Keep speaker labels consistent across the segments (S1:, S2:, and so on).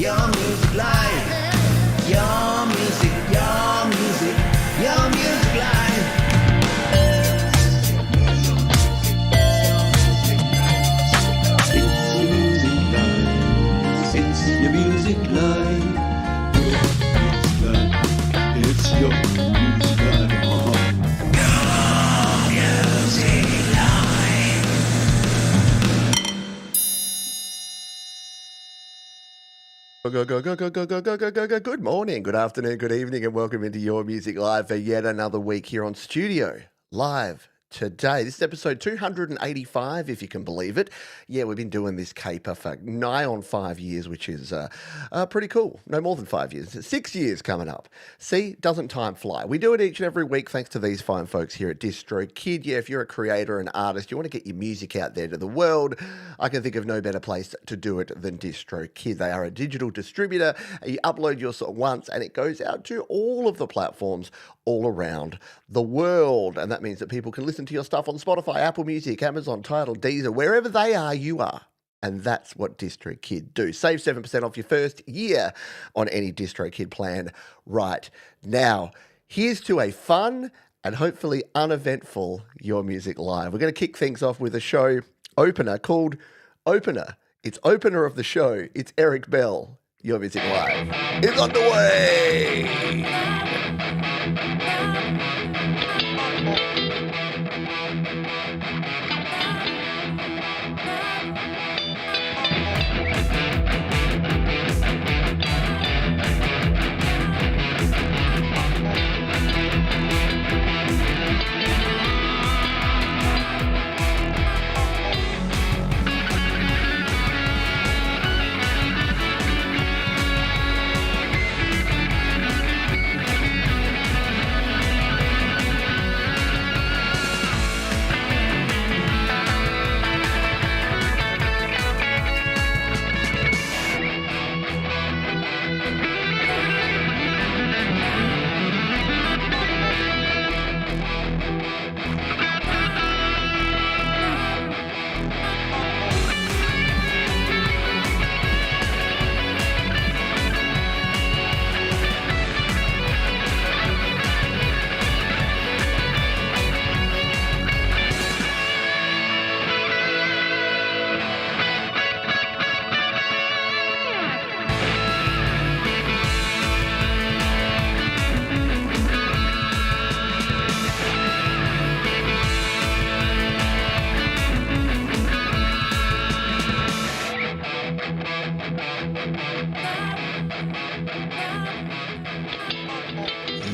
S1: Your music live. Your music, your music, your music live. It's your music live. It's your music live.
S2: Good morning, good afternoon, good evening, and welcome into Your Music Live for yet another week here on Studio Live today. This is episode 285, if you can believe it. Yeah, we've been doing this caper for nigh on 5 years, which is pretty cool. No more than 5 years. 6 years coming up. See, doesn't time fly? We do it each and every week thanks to these fine folks here at DistroKid. Yeah, if you're a creator, an artist, you want to get your music out there to the world, I can think of no better place to do it than DistroKid. They are a digital distributor. You upload your song once and it goes out to all of the platforms all around the world. And that means that people can listen to your stuff on Spotify, Apple Music, Amazon, Tidal, Deezer, wherever they are, you are. And that's what DistroKid do. Save 7% off your first year on any DistroKid plan right now. Here's to a fun and hopefully uneventful Your Music Live. We're going to kick things off with a show opener called Opener. It's opener of the show. It's Eric Bell. Your Music Live is underway.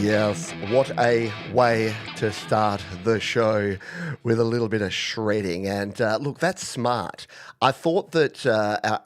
S2: Yes, what a way to start the show with a little bit of shredding. And look, that's smart. I thought that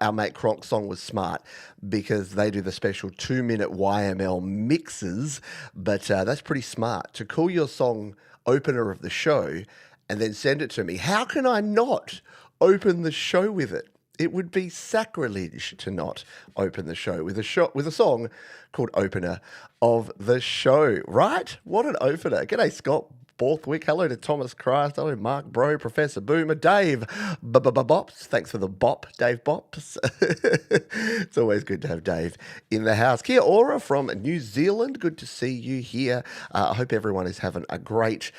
S2: our mate Kronk's song was smart because they do the special 2-minute YML mixes, but that's pretty smart to call your song opener of the show and then send it to me. How can I not open the show with it? It would be sacrilege to not open the show with a song called Opener of the Show, right? What an opener. G'day, Scott Borthwick. Hello to Thomas Christ. Hello, Mark Bro, Professor Boomer, Dave Bops. Thanks for the bop, Dave Bops. It's always good to have Dave in the house. Kia ora from New Zealand. Good to see you here. I hope everyone is having a great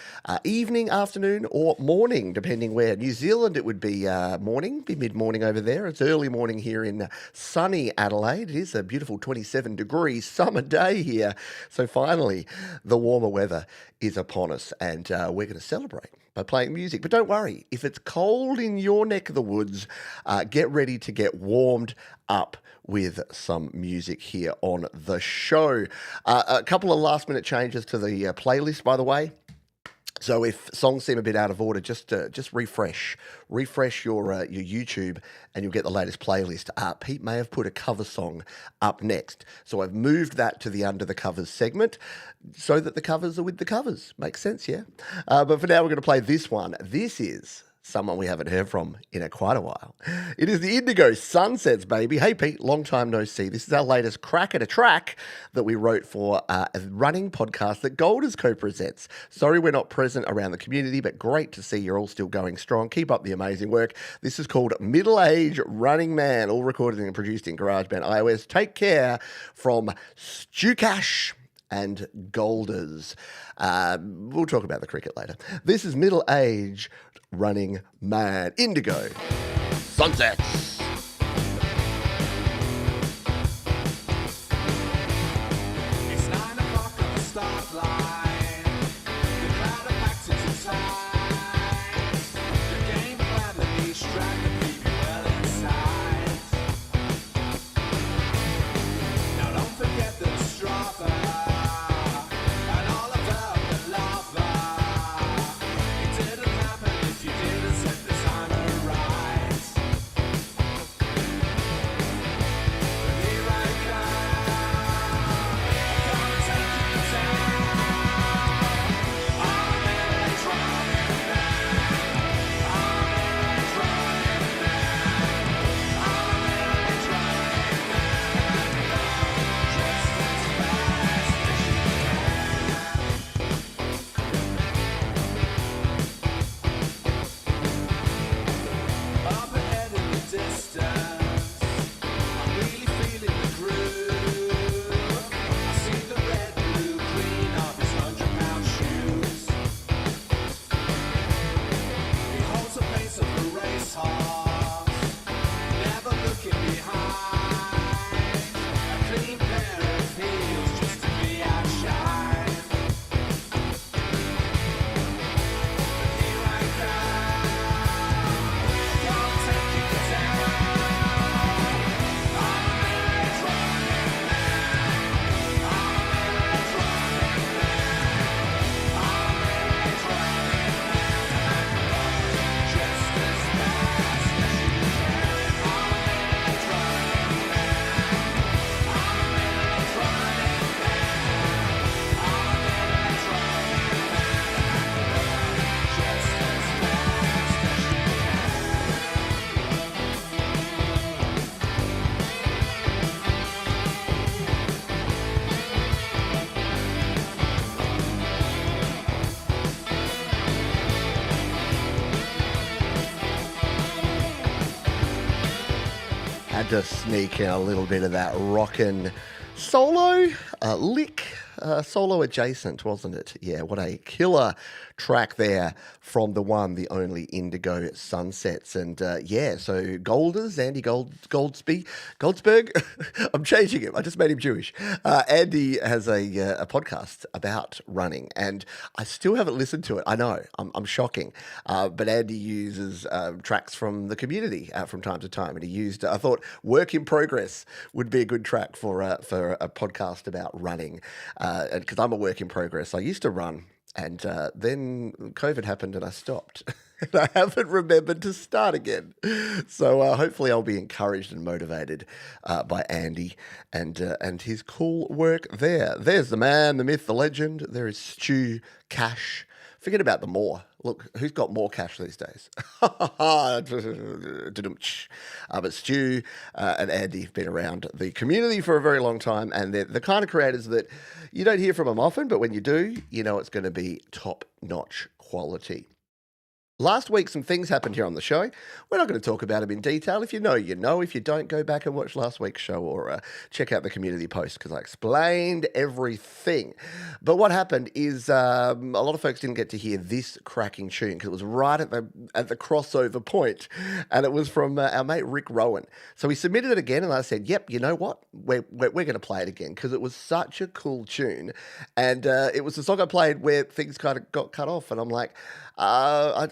S2: evening, afternoon, or morning, depending where. New Zealand, it would be morning, be mid-morning over there. It's early morning here in sunny Adelaide. It is a beautiful 27-degree summer day here. So finally, the warmer weather is upon us, and we're going to celebrate by playing music. But don't worry, if it's cold in your neck of the woods, get ready to get warmed up with some music here on the show. A couple of last-minute changes to the playlist, by the way. So if songs seem a bit out of order, just refresh your YouTube, and you'll get the latest playlist. Pete may have put a cover song up next, so I've moved that to the Under the Covers segment so that the covers are with the covers. Makes sense, yeah? But for now, we're going to play this one. This is someone we haven't heard from in quite a while. It is the Indigo Sunsets, baby. Hey, Pete, long time no see. This is our latest crack at a track that we wrote for a running podcast that Golders co-presents. Sorry we're not present around the community, but great to see you're all still going strong. Keep up the amazing work. This is called Middle Age Running Man, all recorded and produced in GarageBand iOS. Take care from Stu Cash and Golders. We'll talk about the cricket later. This is Middle Age Running Man. Indigo Sunsets.
S3: It's 9 o'clock on the start line. The crowd are packed into time. The game plan, the niche track, the keep you well inside. Now don't forget the Strava and all of the lava. It didn't happen if you didn't set the timer right. But here I come. Gonna take you down. I'm a middle-aged running man. I'm a middle-aged running man. I'm a middle-aged running man. Just as fast as you can. Up ahead in the distance, I'm really feeling the groove. I see the red, blue, green of his 100-pound shoes. He holds the pace of a racehorse, never looking behind. A clean pair of heels just to be outshined. But here I come, gonna take you down. I'm a middle-aged running man. I'm a middle-aged running man. I'm a middle-aged running man. Just as fast as you can. I'm a middle-aged running man. I'm a middle-aged running man. I'm a middle-aged running man. Just as fast as you can.
S2: Had to sneak in a little bit of that rockin' solo lick, solo adjacent, wasn't it? Yeah, what a killer track there from the one, the only Indigo Sunsets. And yeah, so Golders, Andy Goldsberg. I'm changing him. I just made him Jewish. Andy has a podcast about running, and I still haven't listened to it. I know, I'm shocking. But Andy uses tracks from the community from time to time, and he used, I thought, Work in Progress would be a good track for a podcast about running, because I'm a work in progress. I used to run, and then COVID happened and I stopped. And I haven't remembered to start again. So hopefully I'll be encouraged and motivated by Andy and his cool work there. There's the man, the myth, the legend. There is Stu Cash. Forget about the more. Look, who's got more cash these days? But Stu and Andy have been around the community for a very long time, and they're the kind of creators that you don't hear from them often, but when you do, you know it's going to be top-notch quality. Last week, some things happened here on the show. We're not going to talk about them in detail. If you know, you know. If you don't, go back and watch last week's show or check out the community post because I explained everything. But what happened is a lot of folks didn't get to hear this cracking tune because it was right at the crossover point, and it was from our mate Rick Rowan. So he submitted it again, and I said, "Yep, you know what? We're going to play it again because it was such a cool tune, and it was the song I played where things kind of got cut off, and I'm like." I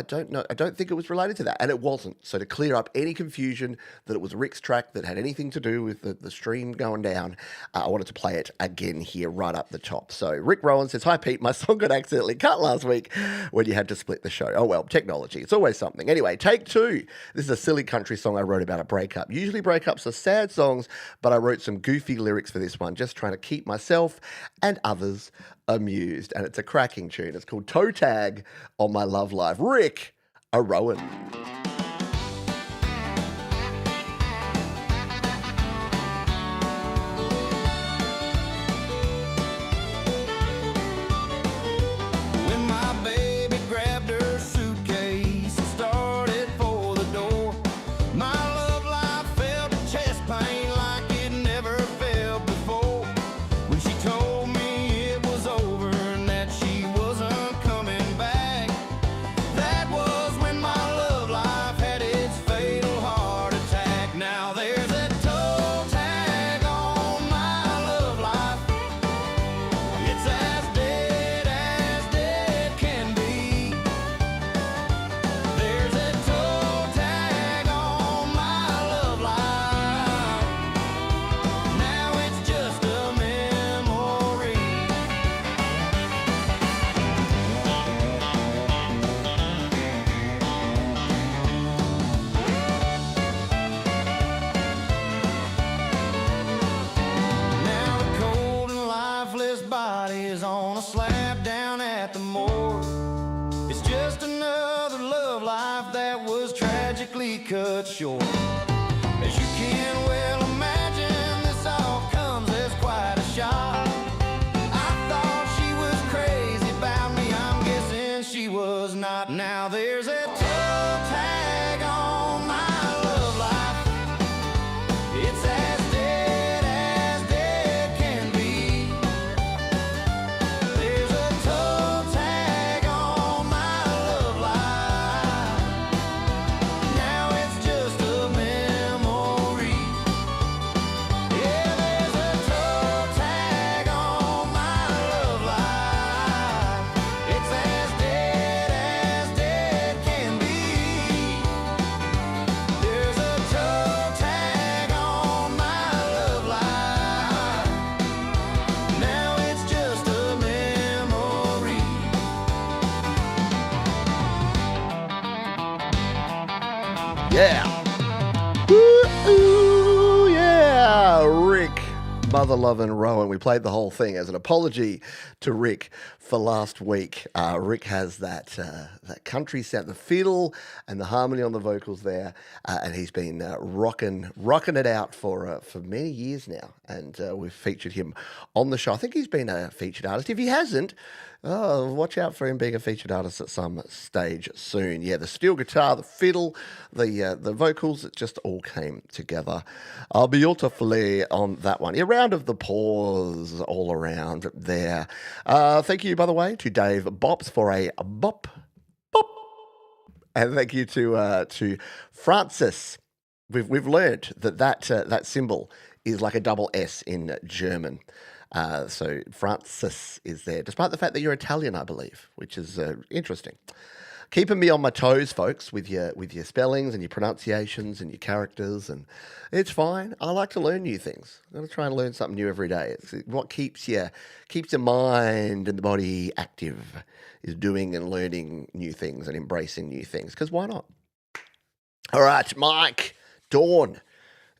S2: don't know. I don't think it was related to that. And it wasn't. So to clear up any confusion that it was Rick's track that had anything to do with the stream going down, I wanted to play it again here right up the top. So Rick Rowan says, "Hi Pete, my song got accidentally cut last week when you had to split the show." Oh well, technology. It's always something. Anyway, take two. This is a silly country song I wrote about a breakup. Usually breakups are sad songs, but I wrote some goofy lyrics for this one, just trying to keep myself and others amused. And it's a cracking tune. It's called Toe Tag on My Love Life. Rick, a Rowan.
S3: When my baby grabbed her suitcase and started for the door, my love life felt a chest pain like it never felt before. When she told me it was over and that she wasn't coming back, that was when my love life had its fatal heart attack. Now there's a toe tag on my love life. It's as dead can be. There's a toe tag on my love life. Now it's just a memory. Now a cold and lifeless body is on a slab down at the morgue. It's just another love life that was tragically cut short. As you can well imagine, this all comes as quite a shock. I thought she was crazy about me, I'm guessing she was not. Now there's a toe tag on my love life. It's as dead can be. There's a toe tag on my love life. Now it's just a memory. Yeah, there's a toe tag on my love life. It's as dead can be. There's a toe tag on my love life. Now it's just a memory.
S2: Yeah. Ooh, yeah. Rick, Mother Love and Rowan. We played the whole thing as an apology to Rick for last week. Rick has that country sound, the fiddle and the harmony on the vocals there, and he's been rocking it out for many years now. And we've featured him on the show. I think he's been a featured artist. If he hasn't, watch out for him being a featured artist at some stage soon. Yeah, the steel guitar, the fiddle, the vocals, it just all came together beautifully on that one. A round of applause all around there. Thank you, by the way, to Dave Bops for a bop. And thank you to Francis. We've learned that symbol is like a double S in German. So Francis is there, despite the fact that you're Italian, I believe, which is interesting. Keeping me on my toes, folks, with your spellings and your pronunciations and your characters, and it's fine. I like to learn new things. I'm going to try and learn something new every day. It's what keeps your mind and the body active, is doing and learning new things and embracing new things. Because why not? All right, Mike, Dawn.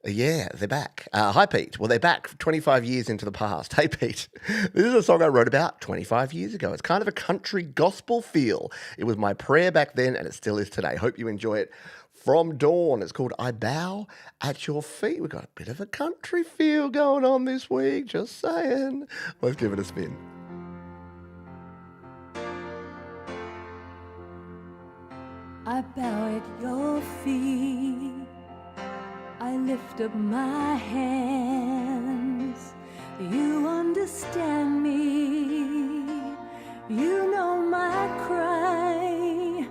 S2: Yeah, they're back. Hi, Pete. Well, they're back 25 years into the past. Hey, Pete. This is a song I wrote about 25 years ago. It's kind of a country gospel feel. It was my prayer back then, and it still is today. Hope you enjoy it. From Dawn. It's called I Bow at Your Feet. We've got a bit of a country feel going on this week. Just saying. Let's give it a spin.
S4: I bow at your feet. I lift up my hands. You understand me. You know my cry.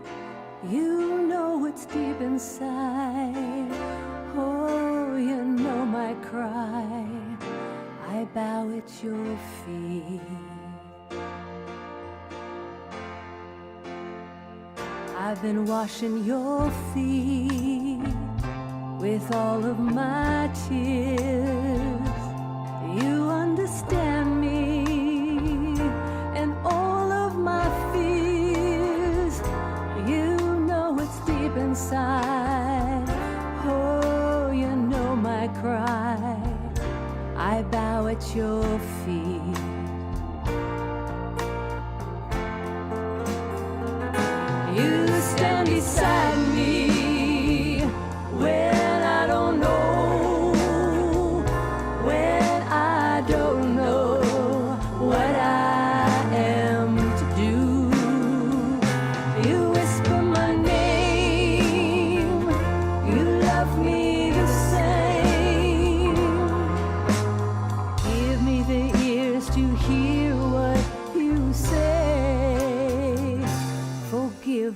S4: You know what's deep inside. Oh, you know my cry. I bow at your feet. I've been washing your feet with all of my tears. You understand me and all of my fears. You know what's deep inside. Oh, you know my cry. I bow at your feet. You stand beside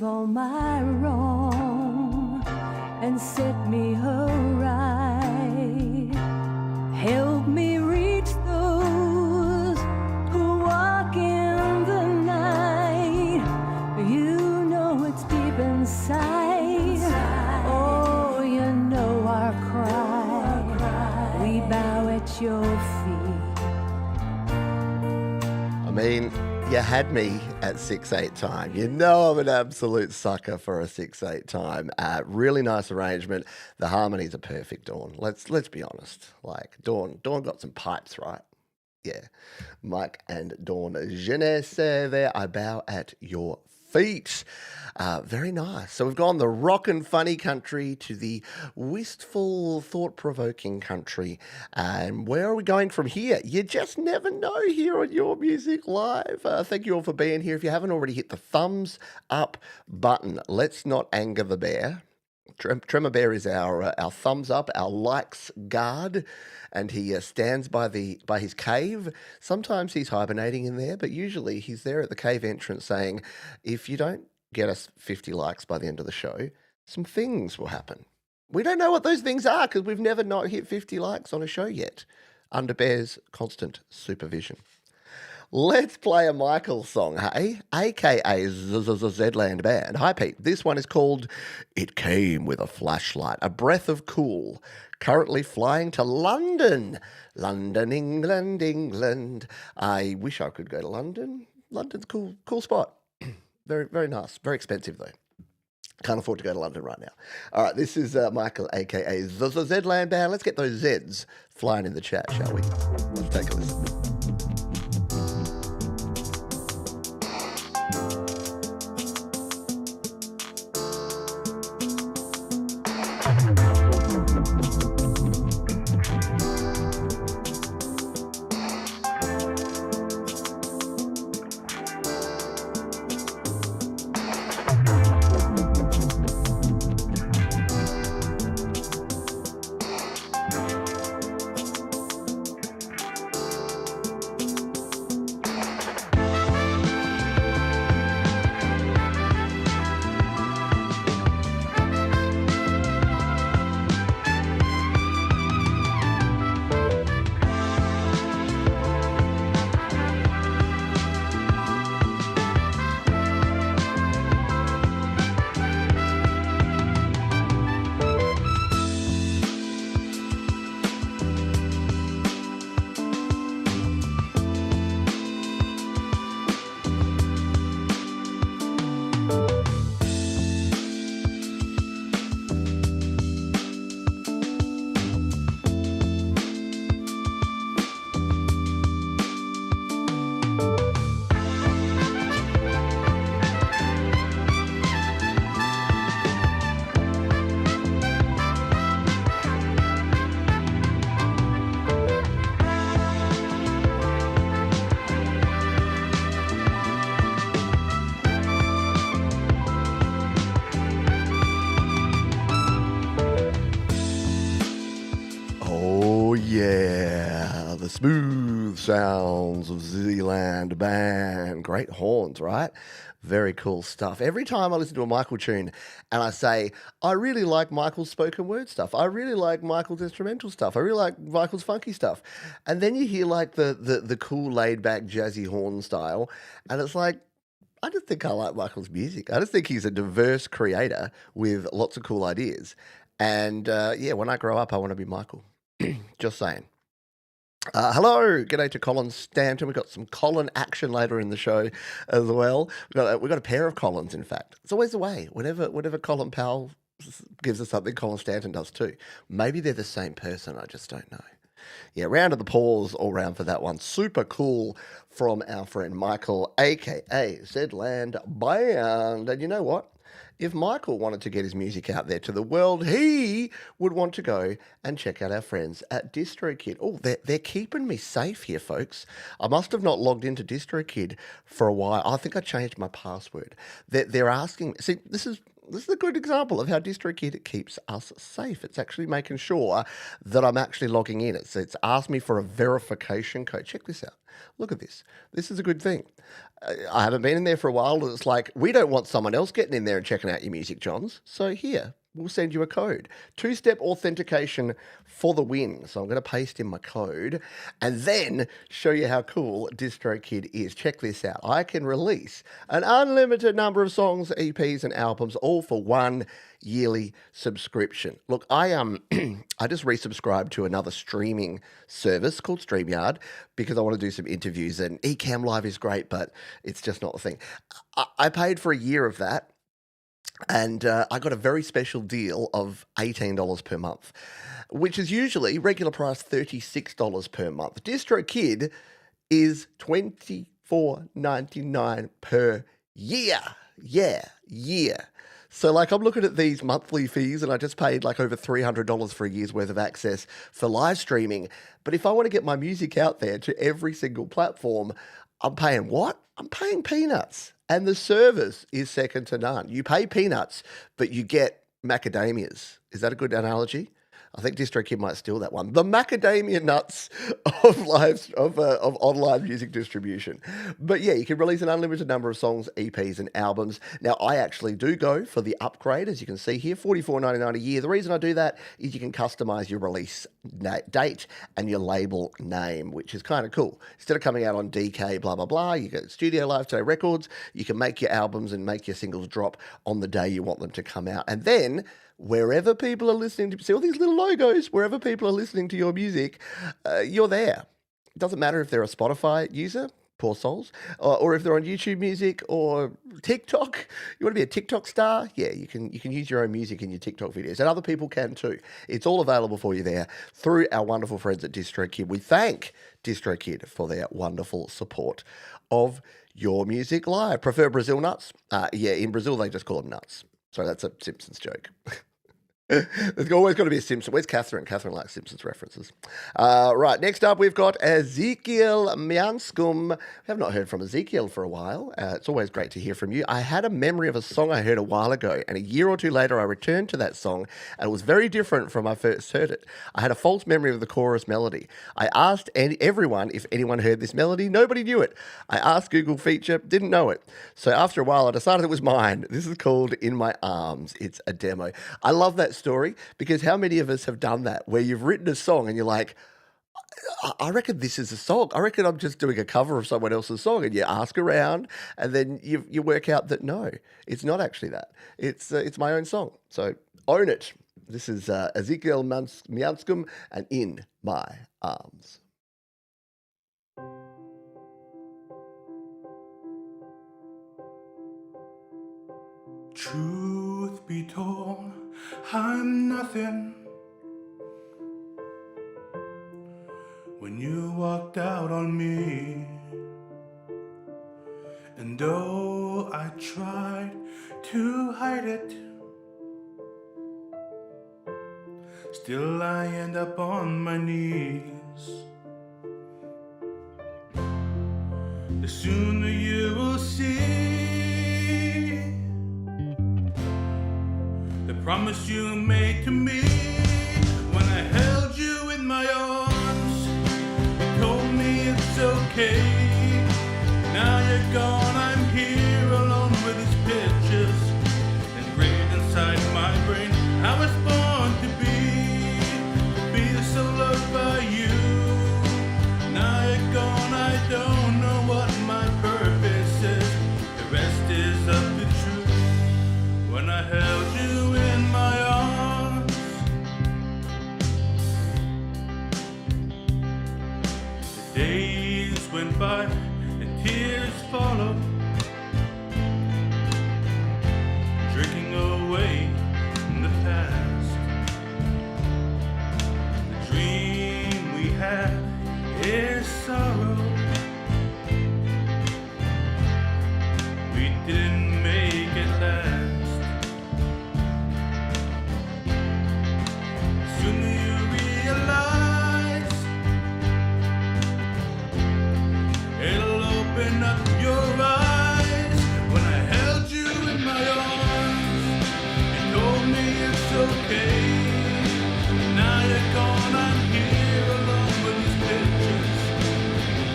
S4: all my wrong and set me right. Help me reach those who walk in the night. You know it's deep inside. Oh, you know our cry. We bow at your feet.
S2: I mean, you had me at 6/8 time. You know I'm an absolute sucker for a 6/8 time. Really nice arrangement. The harmonies are perfect, Dawn. Let's be honest. Like Dawn got some pipes, right? Yeah. Mike and Dawn, je ne sais there. I bow at your feet. Very nice. So we've gone the rock and funny country to the wistful, thought-provoking country. And where are we going from here? You just never know here on Your Music Live. Thank you all for being here. If you haven't already hit the thumbs up button, let's not anger the bear. Tremor Bear is our thumbs up, our likes guard, and he stands by his cave. Sometimes he's hibernating in there, but usually he's there at the cave entrance saying, if you don't get us 50 likes by the end of the show, some things will happen. We don't know what those things are because we've never not hit 50 likes on a show yet, under Bear's constant supervision. Let's play a Michael song, hey? AKA Zland Band. Hi, Pete. This one is called It Came With a Flashlight, a breath of cool. Currently flying to London. London, England, England. I wish I could go to London. London's a cool spot. Very, very nice. Very expensive, though. Can't afford to go to London right now. All right, this is Michael, AKA Zland Band. Let's get those Zs flying in the chat, shall we? Let's take a listen. Yeah, the smooth sounds of Zealand Band. Great horns, right? Very cool stuff. Every time I listen to a Michael tune and I say, I really like Michael's spoken word stuff. I really like Michael's instrumental stuff. I really like Michael's funky stuff. And then you hear like the cool laid back jazzy horn style. And it's like, I just think I like Michael's music. I just think he's a diverse creator with lots of cool ideas. And yeah, when I grow up, I want to be Michael. Just saying. Hello, g'day to Colin Stanton. We've got some Colin action later in the show as well. We've got a pair of Collins, in fact. It's always the way. Whenever Colin Powell gives us something, Colin Stanton does too. Maybe they're the same person. I just don't know. Yeah, round of applause all round for that one. Super cool from our friend Michael, a.k.a. Zland Band. And you know what? If Michael wanted to get his music out there to the world, he would want to go and check out our friends at DistroKid. Oh, they're keeping me safe here, folks. I must have not logged into DistroKid for a while. I think I changed my password. They're asking. See, this is This is a good example of how DistroKid keeps us safe. It's actually making sure that I'm actually logging in. It's asked me for a verification code. Check this out. Look at this. This is a good thing. I haven't been in there for a while. And it's like, we don't want someone else getting in there and checking out your music, Johns. So here, we'll send you a code. Two-step authentication for the win. So I'm going to paste in my code and then show you how cool DistroKid is. Check this out. I can release an unlimited number of songs, EPs, and albums, all for one yearly subscription. Look, I I just resubscribed to another streaming service called StreamYard because I want to do some interviews, and Ecamm Live is great, but it's just not the thing. I paid for a year of that. And I got a very special deal of $18 per month, which is usually regular price $36 per month. DistroKid is $24.99 per year. Yeah, year. So like I'm looking at these monthly fees and I just paid like over $300 for a year's worth of access for live streaming. But if I want to get my music out there to every single platform, I'm paying what? I'm paying peanuts. And the service is second to none. You pay peanuts, but you get macadamias. Is that a good analogy? I think DistroKid might steal that one. The macadamia nuts of online music distribution. But yeah, you can release an unlimited number of songs, EPs, and albums. Now, I actually do go for the upgrade, as you can see here, $44.99 a year. The reason I do that is you can customize your release date and your label name, which is kind of cool. Instead of coming out on DK, blah, blah, blah, you get Studio Live Today Records. You can make your albums and make your singles drop on the day you want them to come out. And then wherever people are listening to, see all these little logos, wherever people are listening to your music, you're there. It doesn't matter if they're a Spotify user, poor souls, or if they're on YouTube Music or TikTok. You want to be a TikTok star? Yeah, you can use your own music in your TikTok videos, and other people can too. It's all available for you there through our wonderful friends at DistroKid. We thank DistroKid for their wonderful support of your music live. Prefer Brazil nuts? Yeah, in Brazil they just call them nuts. Sorry, that's a Simpsons joke. There's always got to be a Simpson. Where's Catherine? Catherine likes Simpsons references. Right, next up we've got Ezekiel Mianskum. We have not heard from Ezekiel for a while. It's always great to hear from you. I had a memory of a song I heard a while ago, and a year or two later I returned to that song, and it was very different from when I first heard it. I had a false memory of the chorus melody. I asked everyone if anyone heard this melody. Nobody knew it. I asked Google feature, didn't know it. So after a while I decided it was mine. This is called In My Arms. It's a demo. I love that story because how many of us have done that where you've written a song and you're like, I reckon this is a song. I reckon I'm just doing a cover of someone else's song, and you ask around and then you work out that no, it's not actually that. It's my own song. So own it. This is Ezekiel Mianskum and In My Arms.
S3: Truth be told, I'm nothing. When you walked out on me, and though I tried to hide it, still I end up on my knees. The sooner you will see the promise you made to me when I held you in my arms. You told me it's okay. Now you're gone, I'm here alone with these pictures engraved inside my brain. I was born to be so loved by you. Now you're gone, I don't know what my purpose is. The rest is up to truth. When I held you in my arms, the days went by and tears followed, drinking away the past. The dream we had is sorrow. We didn't make it last. okay. Now you're gone, I'm here alone with these pictures.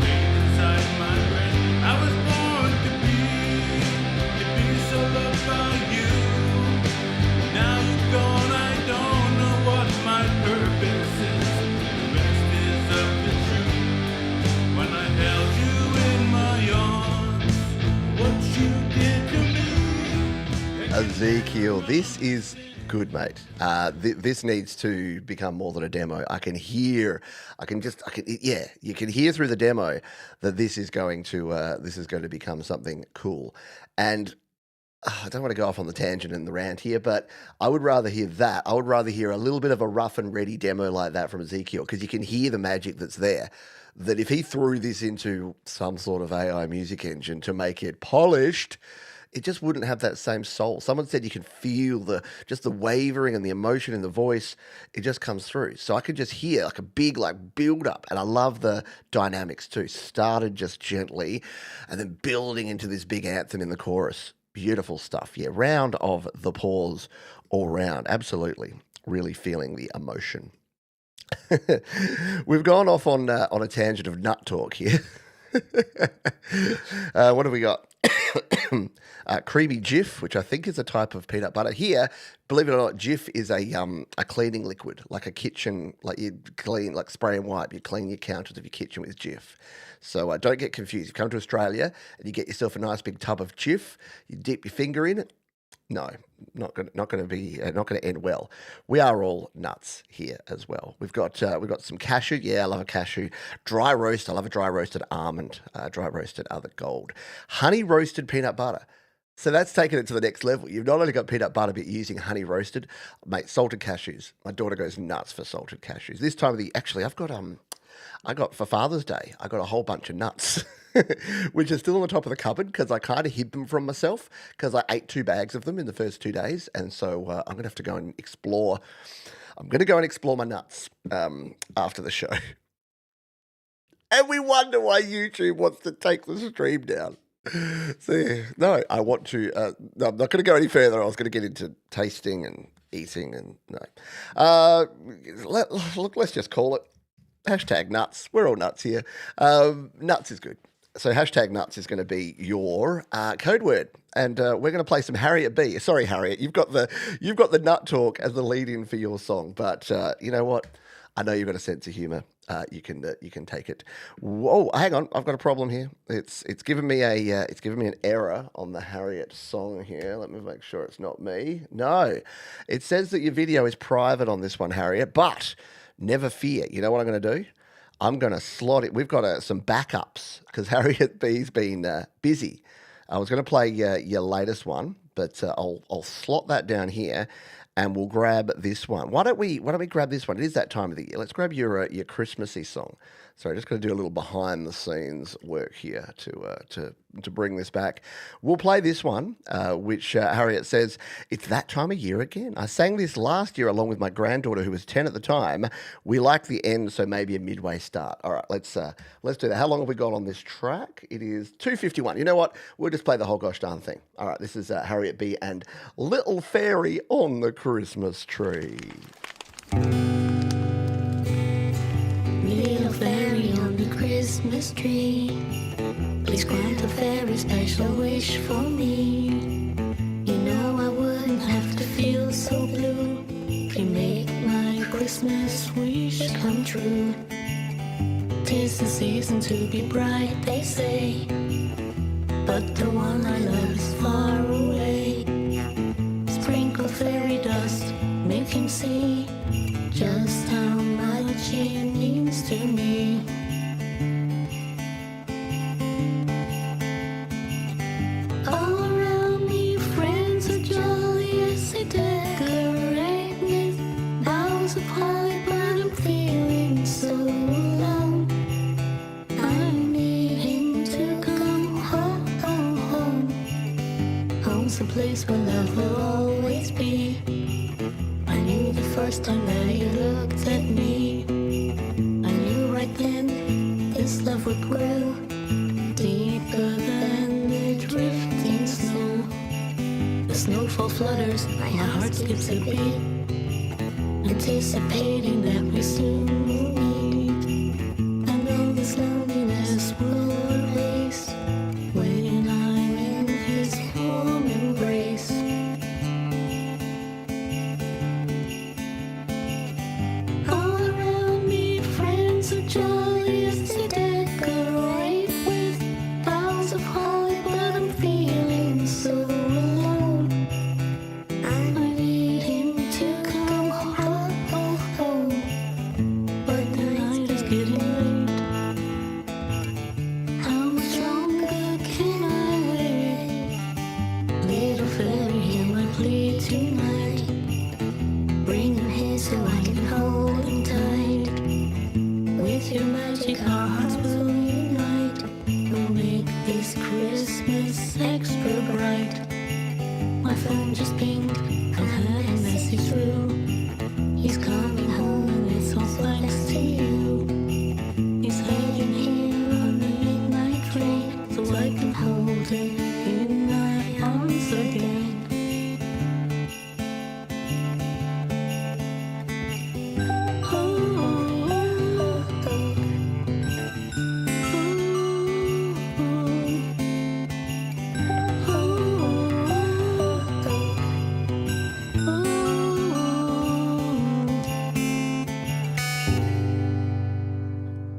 S3: Pain inside my brain. I was born to be so loved by you. Now you're gone, I don't know what my purpose is. The rest is up to you. When I held you in my arms, what you did to me.
S2: Ezekiel, this is good, mate. This needs to become more than a demo. You can hear through the demo that this is going to become something cool. And I don't want to go off on the tangent and the rant here, but I would rather hear that. I would rather hear a little bit of a rough and ready demo like that from Ezekiel, because you can hear the magic that's there. That if he threw this into some sort of AI music engine to make it polished, it just wouldn't have that same soul. Someone said you can feel the wavering and the emotion in the voice. It just comes through. So I could just hear like a big build up, and I love the dynamics too. Started just gently, and then building into this big anthem in the chorus. Beautiful stuff. Yeah, round of the pause all round. Absolutely, really feeling the emotion. We've gone off on a tangent of nut talk here. What have we got? Creamy Jif, which I think is a type of peanut butter. Here, believe it or not, Jif is a cleaning liquid, like a kitchen, like you clean, like spray and wipe. You clean your counters of your kitchen with Jif. So don't get confused. You come to Australia and you get yourself a nice big tub of Jif. You dip your finger in it. No, not going to end well. We are all nuts here as well. We've got some cashew. Yeah, I love a cashew. Dry roast. I love a dry roasted almond. Dry roasted other gold. Honey roasted peanut butter. So that's taken it to the next level. You've not only got peanut butter, but you're using honey roasted, mate. Salted cashews. My daughter goes nuts for salted cashews. This time of the I got for Father's Day, I got a whole bunch of nuts, which are still on the top of the cupboard because I kind of hid them from myself because I ate 2 bags of them in the first 2 days. And so I'm going to have to go and explore. I'm going to go and explore my nuts after the show. And we wonder why YouTube wants to take the stream down. So, no, I want to. No, I'm not going to go any further. I was going to get into tasting and eating and no. Let's just call it. Hashtag nuts. We're all nuts here. Nuts is good. So hashtag nuts is going to be your code word, and we're going to play some Harriet B. Sorry, Harriet, you've got the nut talk as the lead-in for your song, but you know what? I know you've got a sense of humour. You can take it. Whoa, hang on, I've got a problem here. It's given me an error on the Harriet song here. Let me make sure it's not me. No, it says that your video is private on this one, Harriet, but never fear. You know what I'm going to do? I'm going to slot it. We've got some backups because Harriet B's been busy. I was going to play your latest one, but I'll slot that down here, and we'll grab this one. Why don't we grab this one? It is that time of the year. Let's grab your Christmassy song. Sorry, just going to do a little behind the scenes work here to bring this back. We'll play this one, which Harriet says, it's that time of year again. I sang this last year along with my granddaughter who was 10 at the time. We like the end, so maybe a midway start. All right, let's do that. How long have we got on this track? It is 2:51. You know what? We'll just play the whole gosh darn thing. All right, this is Harriet B and Little Fairy on the Christmas Tree.
S5: Little fairy on the Christmas tree, please grant a very special wish for me. You know I wouldn't have to feel so blue if you make my Christmas wish come true. 'Tis the season to be bright, they say, but the one I love is far away. Sprinkle fairy dust, make him see just how much he means to me. All around me, friends are jolly as they decorate with boughs of holly, but I'm feeling so alone. I need him to come home. Home's a place where love will always be. I knew the first time that you looked at me. I knew right then this love would grow deeper than the drifting snow. The snowfall flutters, my heart skips a beat. anticipating that we soon will meet. And all this loneliness will erase when I'm in his warm embrace. All around me, friends are jolly as they decorate with boughs of holly, but I'm feeling so alone. I need him to come home, but the night is getting late. How much longer can I wait? Little fairy, hear my plea tonight. Bring him here so I can hold him tight. With your magic, our hearts will unite. We'll make this Christmas extra bright. My phone just pinged, I've heard a message through. He's coming home and it's all thanks to you. He's heading here on the midnight train, so I can hold him in my arms again.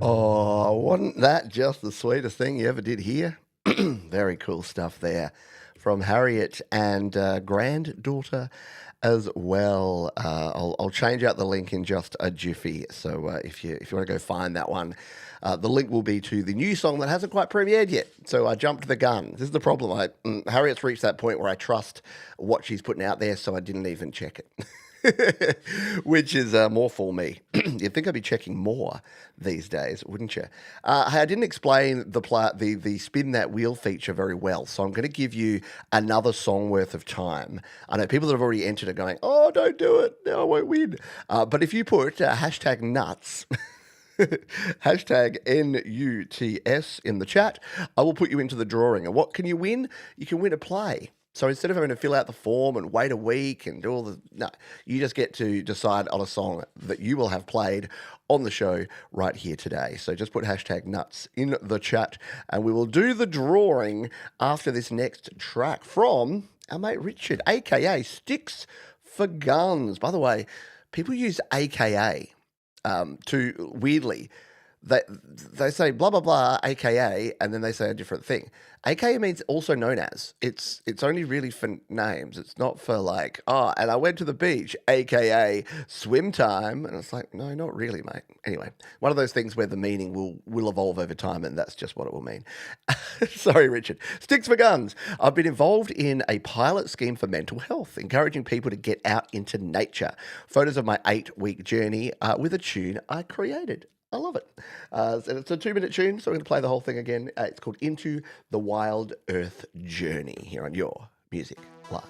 S2: Oh, wasn't that just the sweetest thing you ever did hear? Very cool stuff there from Harriet and granddaughter as well. I'll change out the link in just a jiffy. So if you want to go find that one, the link will be to the new song that hasn't quite premiered yet. So I jumped the gun. This is the problem. Harriet's reached that point where I trust what she's putting out there, so I didn't even check it. Which is more for me. You'd think I'd be checking more these days, wouldn't you? Hey, I didn't explain the spin that wheel feature very well, so I'm going to give you another song worth of time. I know people that have already entered are going, "Oh, don't do it! No, I won't win." But if you put hashtag nuts. Hashtag NUTS in the chat, I will put you into the drawing. And what can you win? You can win a play. So instead of having to fill out the form and wait a week and do all no, you just get to decide on a song that you will have played on the show right here today. So just put hashtag nuts in the chat and we will do the drawing after this next track from our mate Richard, aka Sticks for Guns. By the way, people use aka to weirdly, they say blah blah blah aka and then they say a different thing. AKA means also known as. It's only really for names. It's not for like, oh, and I went to the beach, aka swim time. And it's like, no, not really, mate. Anyway, one of those things where the meaning will evolve over time, and that's just what it will mean. Sorry, Richard. Sticks for Guns. I've been involved in a pilot scheme for mental health, encouraging people to get out into nature. Photos of my 8-week journey with a tune I created. I love it. And it's a 2-minute tune, so we're going to play the whole thing again. It's called Into the Wild Earth Journey here on Your Music Live.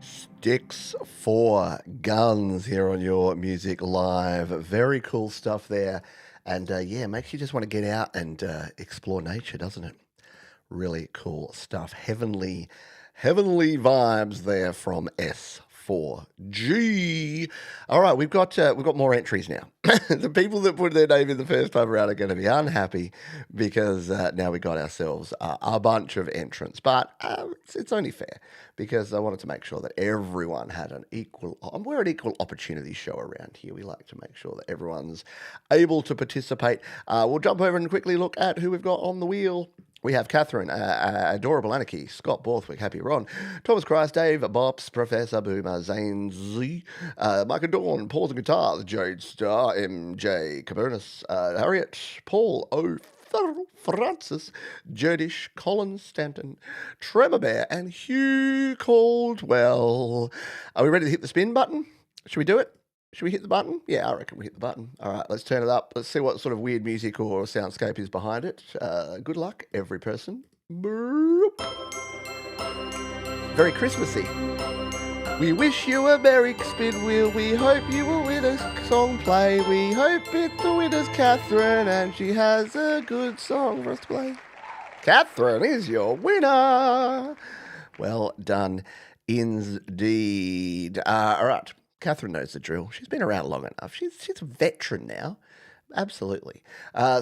S2: Sticks for Guns here on Your Music Live. Very cool stuff there. And yeah, makes you just want to get out and explore nature, doesn't it? Really cool stuff. Heavenly vibes there from S4G. All right, we've got more entries now. The people that put their name in the first time around are going to be unhappy because now we got ourselves a bunch of entrants. But it's only fair because I wanted to make sure that everyone had an equal. We're an equal opportunity show around here. We like to make sure that everyone's able to participate. We'll jump over and quickly look at who we've got on the wheel. We have Catherine, Adorable Anarchy, Scott Borthwick, Happy Ron, Thomas Christ, Dave, Bops, Professor Boomer, Zane Z, Micah Dawn, Paul's Guitars, Jade Star, MJ, Cabernus, Harriet, Paul, Francis, Jodish, Colin Stanton, Tremor Bear, and Hugh Caldwell. Are we ready to hit the spin button? Should we do it? Should we hit the button? Yeah, I reckon we hit the button. All right, let's turn it up. Let's see what sort of weird music or soundscape is behind it. Good luck, every person. Boop. Very Christmassy. We wish you a merry spin wheel. We hope you will win a song play. We hope it's the winner's Catherine and she has a good song for us to play. Catherine is your winner. Well done indeed. All right. Catherine knows the drill. She's been around long enough. She's a veteran now. Absolutely.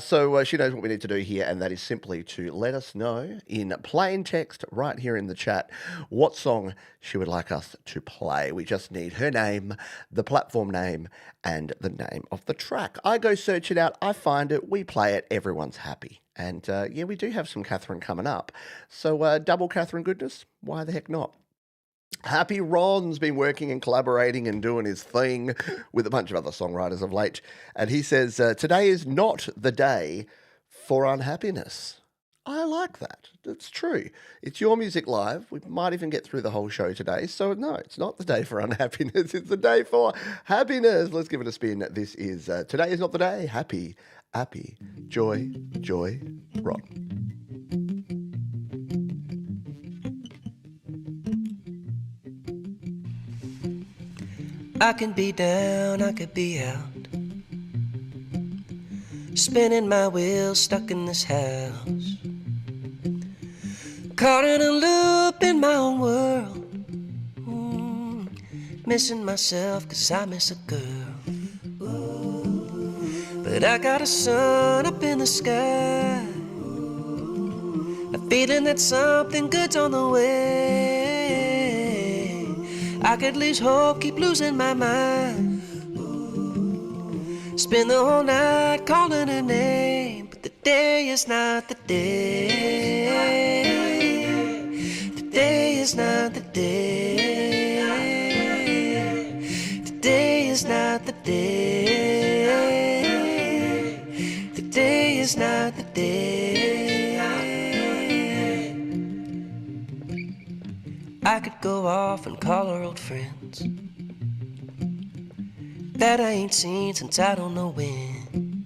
S2: So she knows what we need to do here, and that is simply to let us know in plain text right here in the chat what song she would like us to play. We just need her name, the platform name, and the name of the track. I go search it out. I find it. We play it. Everyone's happy. And yeah, we do have some Catherine coming up. So double Catherine goodness. Why the heck not? Happy Ron's been working and collaborating and doing his thing with a bunch of other songwriters of late. And he says, today is not the day for unhappiness. I like that. That's true. It's Your Music Live. We might even get through the whole show today. So no, it's not the day for unhappiness. It's the day for happiness. Let's give it a spin. This is Today is Not the Day. Happy, joy, Ron.
S6: I can be down, I could be out, spinning my wheels, stuck in this house, caught in a loop in my own world, missing myself 'cause I miss a girl. But I got a sun up in the sky, a feeling that something good's on the way. I could lose hope, keep losing my mind, spend the whole night calling her name, but the day is not the day. The day is not the day. The day is not the day. The day is not the day. I could go off and call her old friends that I ain't seen since I don't know when.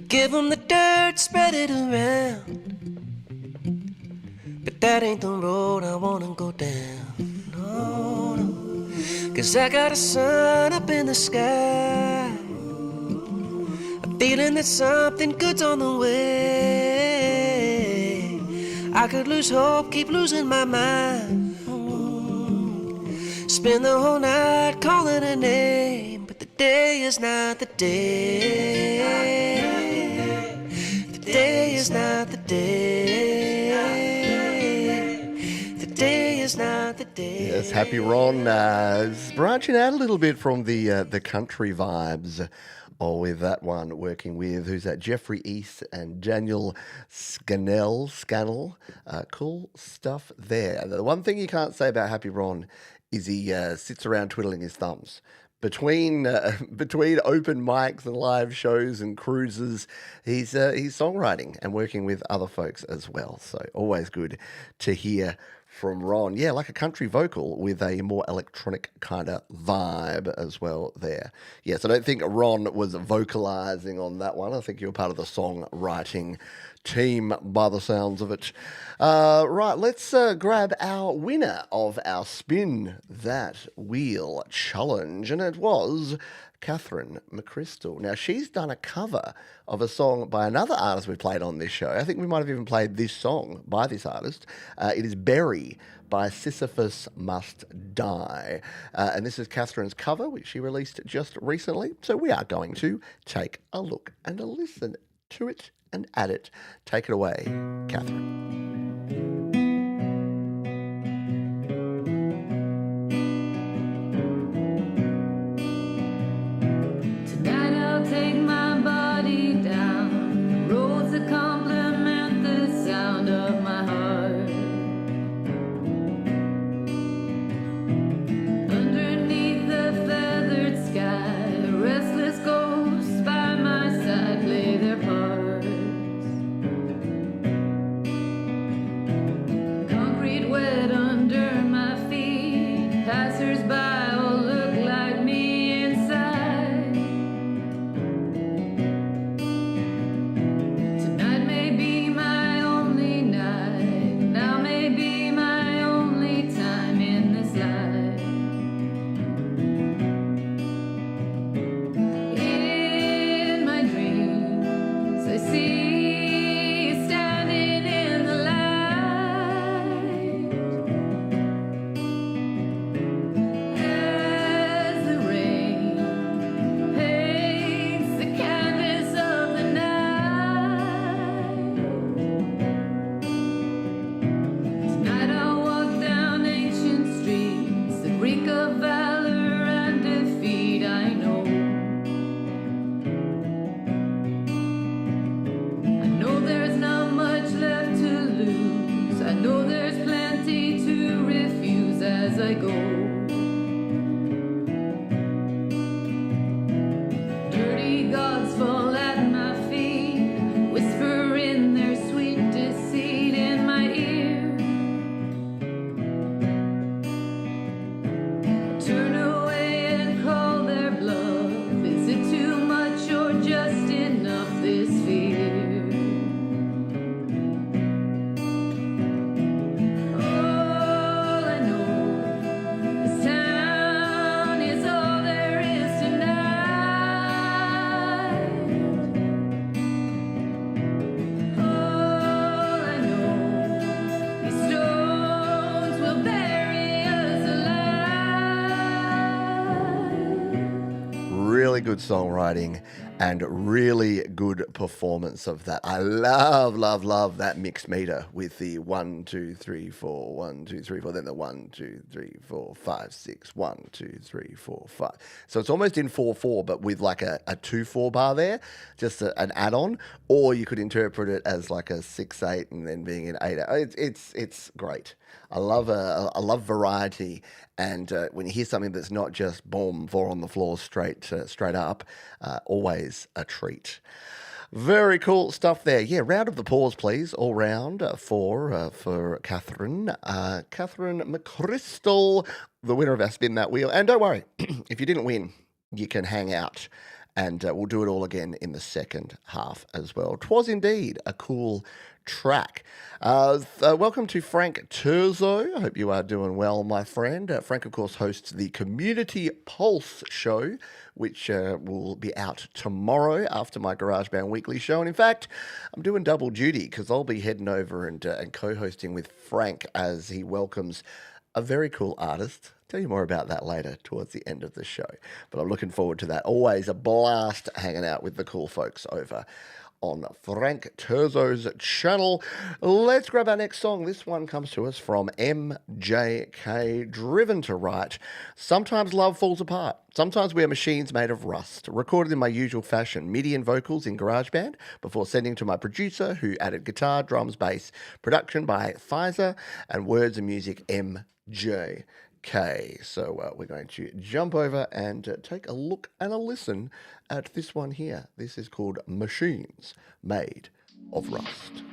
S6: Give them the dirt, spread it around, but that ain't the road I wanna go down. No, no. 'Cause I got a sun up in the sky, a feeling that something good's on the way. I could lose hope, keep losing my mind, spend the whole night calling her name, but the day is not the day. The day is not the day. The day is not the day.
S2: Yes, Happy Ron is branching out a little bit from the country vibes. Oh, with that one, working with, who's that? Jeffrey East and Daniel Scannell. Cool stuff there. The one thing you can't say about Happy Ron is he sits around twiddling his thumbs. Between open mics and live shows and cruises, he's songwriting and working with other folks as well. So always good to hear from Ron. Yeah, like a country vocal with a more electronic kind of vibe as well there. Yes, I don't think Ron was vocalizing on that one. I think you were part of the songwriting team by the sounds of it. Right, let's grab our winner of our Spin That Wheel challenge, and it was Catherine McChrystal. Now, she's done a cover of a song by another artist we played on this show. I think we might have even played this song by this artist. It is Berry by Sisyphus Must Die. And this is Catherine's cover, which she released just recently. So we are going to take a look and a listen to it and at it. Take it away, Catherine.
S4: Tonight I'll take my body down roads that complement the sound of my heart. Underneath the feathered sky, restless ghosts by my side play their parts. Concrete wet under my feet, passers-by all look like me inside. Tonight may be my only night, now may be my only time in this life. In my dreams, I see you standing in the light. As the rain paints the canvas of the night. Tonight I'll walk down ancient streets that reek of valor and defeat. I know there's not much left to lose. I know there's plenty to refuse as I go. Dirty gods fall at my feet, whisper in their sweet deceit in my ear. Turn away and call their bluff. Is it too much or just enough, this fear? All I know, this town is all there is tonight. All I know, these stones will bury us alive.
S2: Really good songwriting and really good performance of that. I love that mixed meter with the 1, 2, 3, 4, 1, 2, 3, 4, then the 1, 2, 3, 4, 5, 6, 1, 2, 3, 4, 5. So it's almost in 4/4, but with like a 2/4 bar there, just an add-on, or you could interpret it as like a 6/8 and then being an 8/8. It's great. I love variety, and when you hear something that's not just boom, 4 on the floor straight up, always a treat. Very cool stuff there. Yeah, round of applause, please, all round for Catherine. Catherine McChrystal, the winner of our Spin That Wheel. And don't worry, if you didn't win, you can hang out, and we'll do it all again in the second half as well. 'Twas indeed a cool track. Welcome to Frank Turzo. I hope you are doing well, my friend. Frank, of course, hosts the Community Pulse show, which will be out tomorrow after my GarageBand Weekly show. And in fact, I'm doing double duty because I'll be heading over and co-hosting with Frank as he welcomes a very cool artist. Tell you more about that later towards the end of the show. But I'm looking forward to that. Always a blast hanging out with the cool folks over on Frank Turzo's channel. Let's grab our next song. This one comes to us from MJK, driven to write. Sometimes love falls apart. Sometimes we are machines made of rust. Recorded in my usual fashion, MIDI and vocals in GarageBand before sending to my producer, who added guitar, drums, bass. Production by Pfizer and words and music MJK. So we're going to jump over and take a look and a listen at this one here. This is called Machines Made of Rust.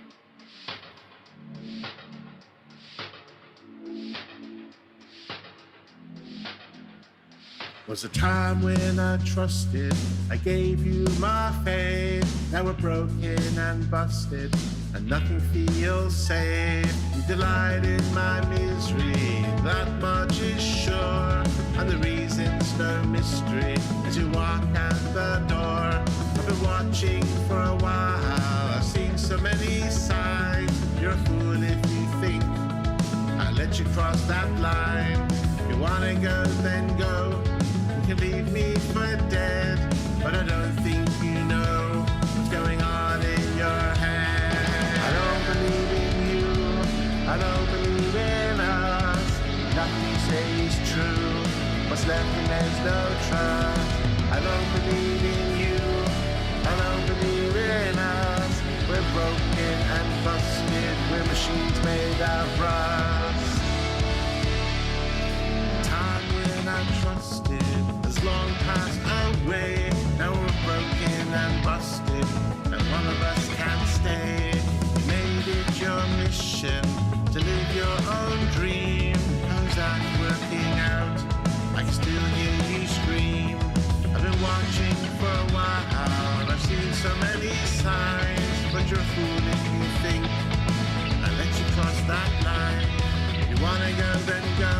S3: Was a time when I trusted, I gave you my faith. Now we're broken and busted, and nothing feels safe. You delight in my misery, that much is sure. And the reason's no mystery as you walk out the door. I've been watching for a while, I've seen so many signs. You're a fool if you think I let you cross that line. If you wanna go, then go. You can leave me for dead, but I don't think you know what's going on in your head. I don't believe in you, I don't believe in us. Nothing you say is true, what's left when there's no trust. I don't believe in you, I don't believe in us. We're broken and busted, we're machines made of rust. Time when I trusted has long passed away. Now we're broken and busted, and one of us can't stay. You made it your mission to live your own dream. How's that working out? I can still hear you scream. I've been watching for a while, I've seen so many signs. But you're a fool if you think I let you cross that line. You wanna go, then go.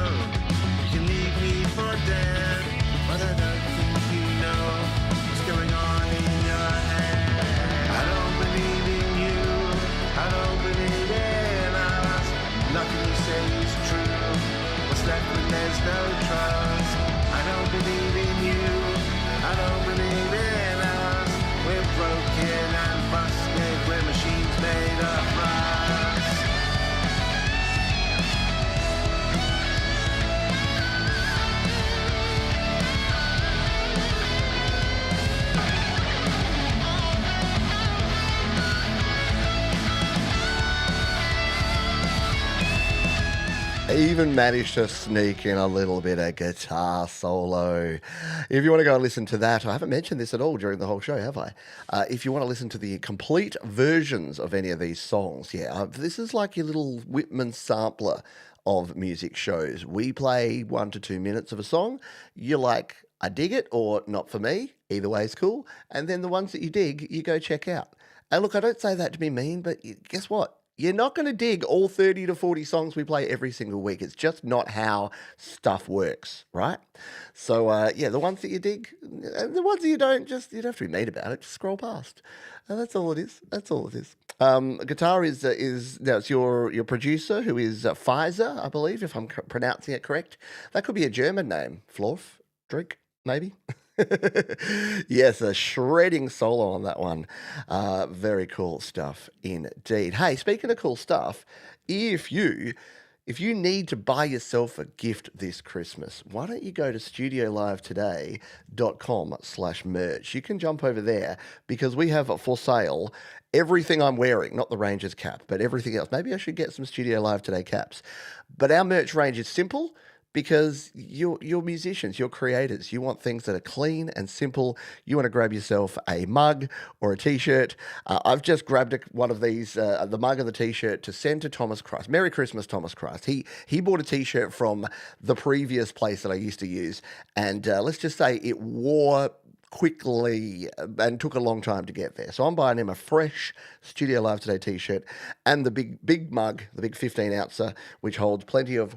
S3: You can leave me for dead, but I don't think you know what's going on in your head. I don't believe in you, I don't believe in us. Nothing you say is true, what's left when there's no trust. I don't believe in you, I don't believe in us. We're broken and busted, we're machines made of rust.
S2: I even managed to sneak in a little bit of guitar solo. If you want to go and listen to that, I haven't mentioned this at all during the whole show, have I? If you want to listen to the complete versions of any of these songs, this is like your little Whitman sampler of music shows. We play 1 to 2 minutes of a song. You're like, I dig it, or not for me. Either way is cool. And then the ones that you dig, you go check out. And look, I don't say that to be mean, but guess what? You're not going to dig all 30 to 40 songs we play every single week. It's just not how stuff works, right? So, the ones that you dig, and the ones that you don't, you don't have to be mean about it. Just scroll past. That's all it is. That's all it is. Guitar is now it's your producer, who is Pfizer, I believe, if I'm pronouncing it correct. That could be a German name. Florf, Drink, maybe. Yes, a shredding solo on that one. Very cool stuff indeed. Hey, speaking of cool stuff, if you need to buy yourself a gift this Christmas, why don't you go to studiolivetoday.com/merch. You can jump over there because we have for sale everything I'm wearing, not the Rangers cap, but everything else. Maybe I should get some Studio Live Today caps. But our merch range is simple. Because you're musicians, you're creators. You want things that are clean and simple. You want to grab yourself a mug or a T-shirt. I've just grabbed one of these, the mug and the T-shirt, to send to Thomas Christ. Merry Christmas, Thomas Christ. He bought a T-shirt from the previous place that I used to use, and let's just say it wore quickly and took a long time to get there. So I'm buying him a fresh Studio Live Today T-shirt and the big mug, the big 15-ouncer, which holds plenty of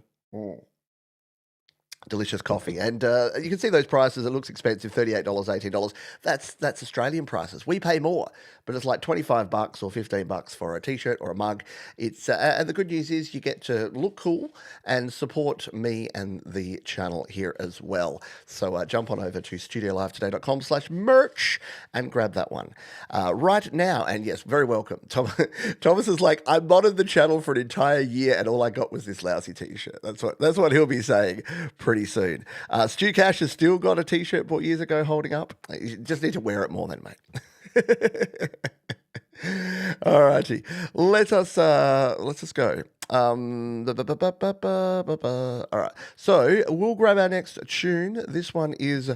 S2: delicious coffee. And you can see those prices. It looks expensive, $38, $18. That's Australian prices. We pay more, but it's like $25 or $15 for a T-shirt or a mug. It's and the good news is you get to look cool and support me and the channel here as well. So jump on over to studiolivetoday.com/merch and grab that one right now. And yes, very welcome. Thomas is like, I modded the channel for an entire year and all I got was this lousy T-shirt. That's what he'll be saying pretty soon. Stu Cash has still got a T-shirt bought years ago holding up. You just need to wear it more then, mate. All righty, let us go. All right, so we'll grab our next tune. This one is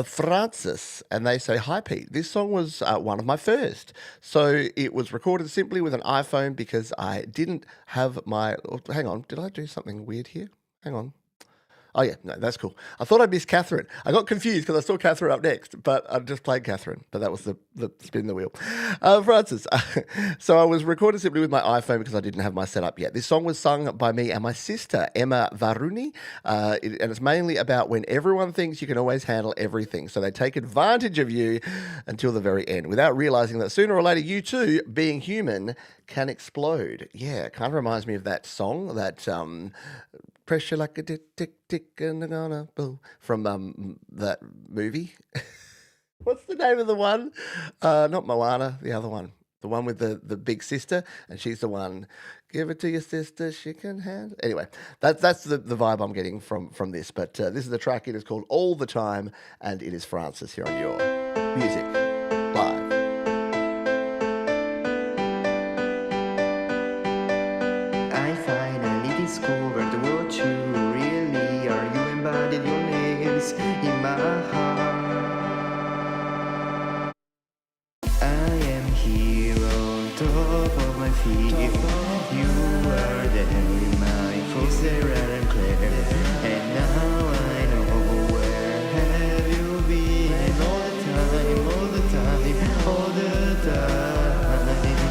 S2: Francis, and they say, "Hi Pete, this song was one of my first. So it was recorded simply with an iPhone because I didn't have my. Oh, hang on, did I do something weird here? Hang on. Oh, yeah, no, that's cool. I thought I'd miss Catherine. I got confused because I saw Catherine up next, but I just played Catherine. But that was the spin the wheel. Francis, so I was recording simply with my iPhone because I didn't have my setup yet. This song was sung by me and my sister, Emma Varuni, and it's mainly about when everyone thinks you can always handle everything. So they take advantage of you until the very end without realizing that sooner or later you too, being human, can explode. Yeah, it kind of reminds me of that song, that pressure like a tick, tick, tick, and I'm gonna boom, from that movie. What's the name of the one? Not Moana, the other one. The one with the big sister, and she's the one, give it to your sister, she can handle. Anyway, that's the vibe I'm getting from this. But this is the track. It is called All the Time, and it is Francis here on your Music Live.
S1: I finally discovered what you really are. You embodied your nails in my heart. I am here on top of my feet. You are there in my foster and clear. And now I know where have you been all the time, all the time, all the time.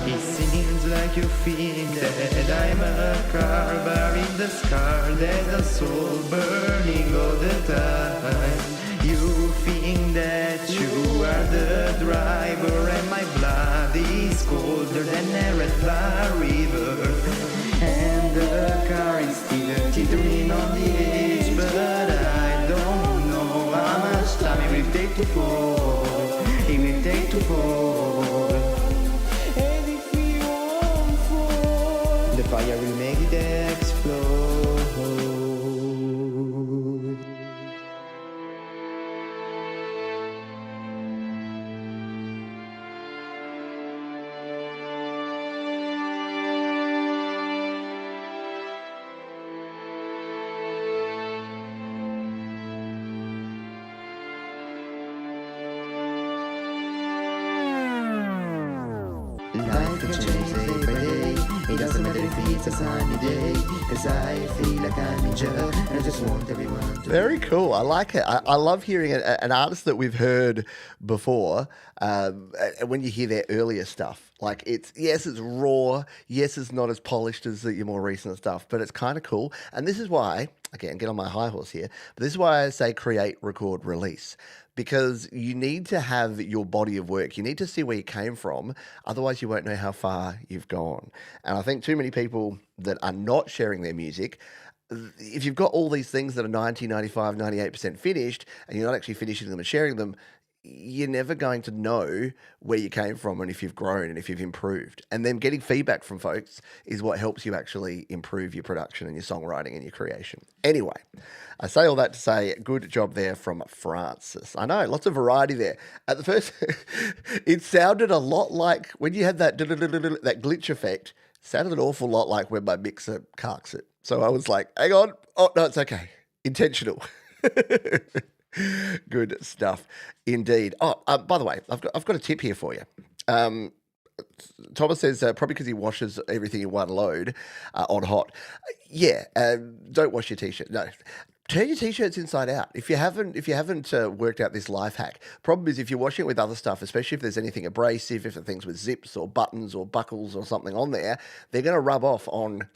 S1: It seems like you think that I'm a car, bearing the scar, there's a soul burning all the time. You think that you are the driver, and my blood is colder than a red blood river. And the car is still teetering on the edge, but I don't know how much time it will take to fall. It will take to fall. And if we won't fall, the fire will make it explode. Life can change day by day. It doesn't matter if it's a sunny day, 'cause I feel like I'm in jail, and I just want everyone to.
S2: Very cool. I like it. I love hearing an artist that we've heard before. When you hear their earlier stuff, like it's raw. Yes, it's not as polished as your more recent stuff, but it's kind of cool. And this is why, again, get on my high horse here. But this is why I say create, record, release. Because you need to have your body of work. You need to see where you came from. Otherwise, you won't know how far you've gone. And I think too many people that are not sharing their music, if you've got all these things that are 90, 95, 98% finished, and you're not actually finishing them and sharing them, you're never going to know where you came from and if you've grown and if you've improved. And then getting feedback from folks is what helps you actually improve your production and your songwriting and your creation. Anyway, I say all that to say good job there from Francis. I know, lots of variety there. At the first, it sounded a lot like when you had that glitch effect, sounded an awful lot like when my mixer carks it. So I was like, hang on. Oh, no, it's okay. Intentional. Good stuff indeed. Oh, by the way, I've got a tip here for you. Thomas says probably because he washes everything in one load on hot. Yeah, don't wash your t-shirt. No, turn your t-shirts inside out. If you haven't worked out this life hack, problem is if you're washing it with other stuff, especially if there's anything abrasive, if the things with zips or buttons or buckles or something on there, they're going to rub off on.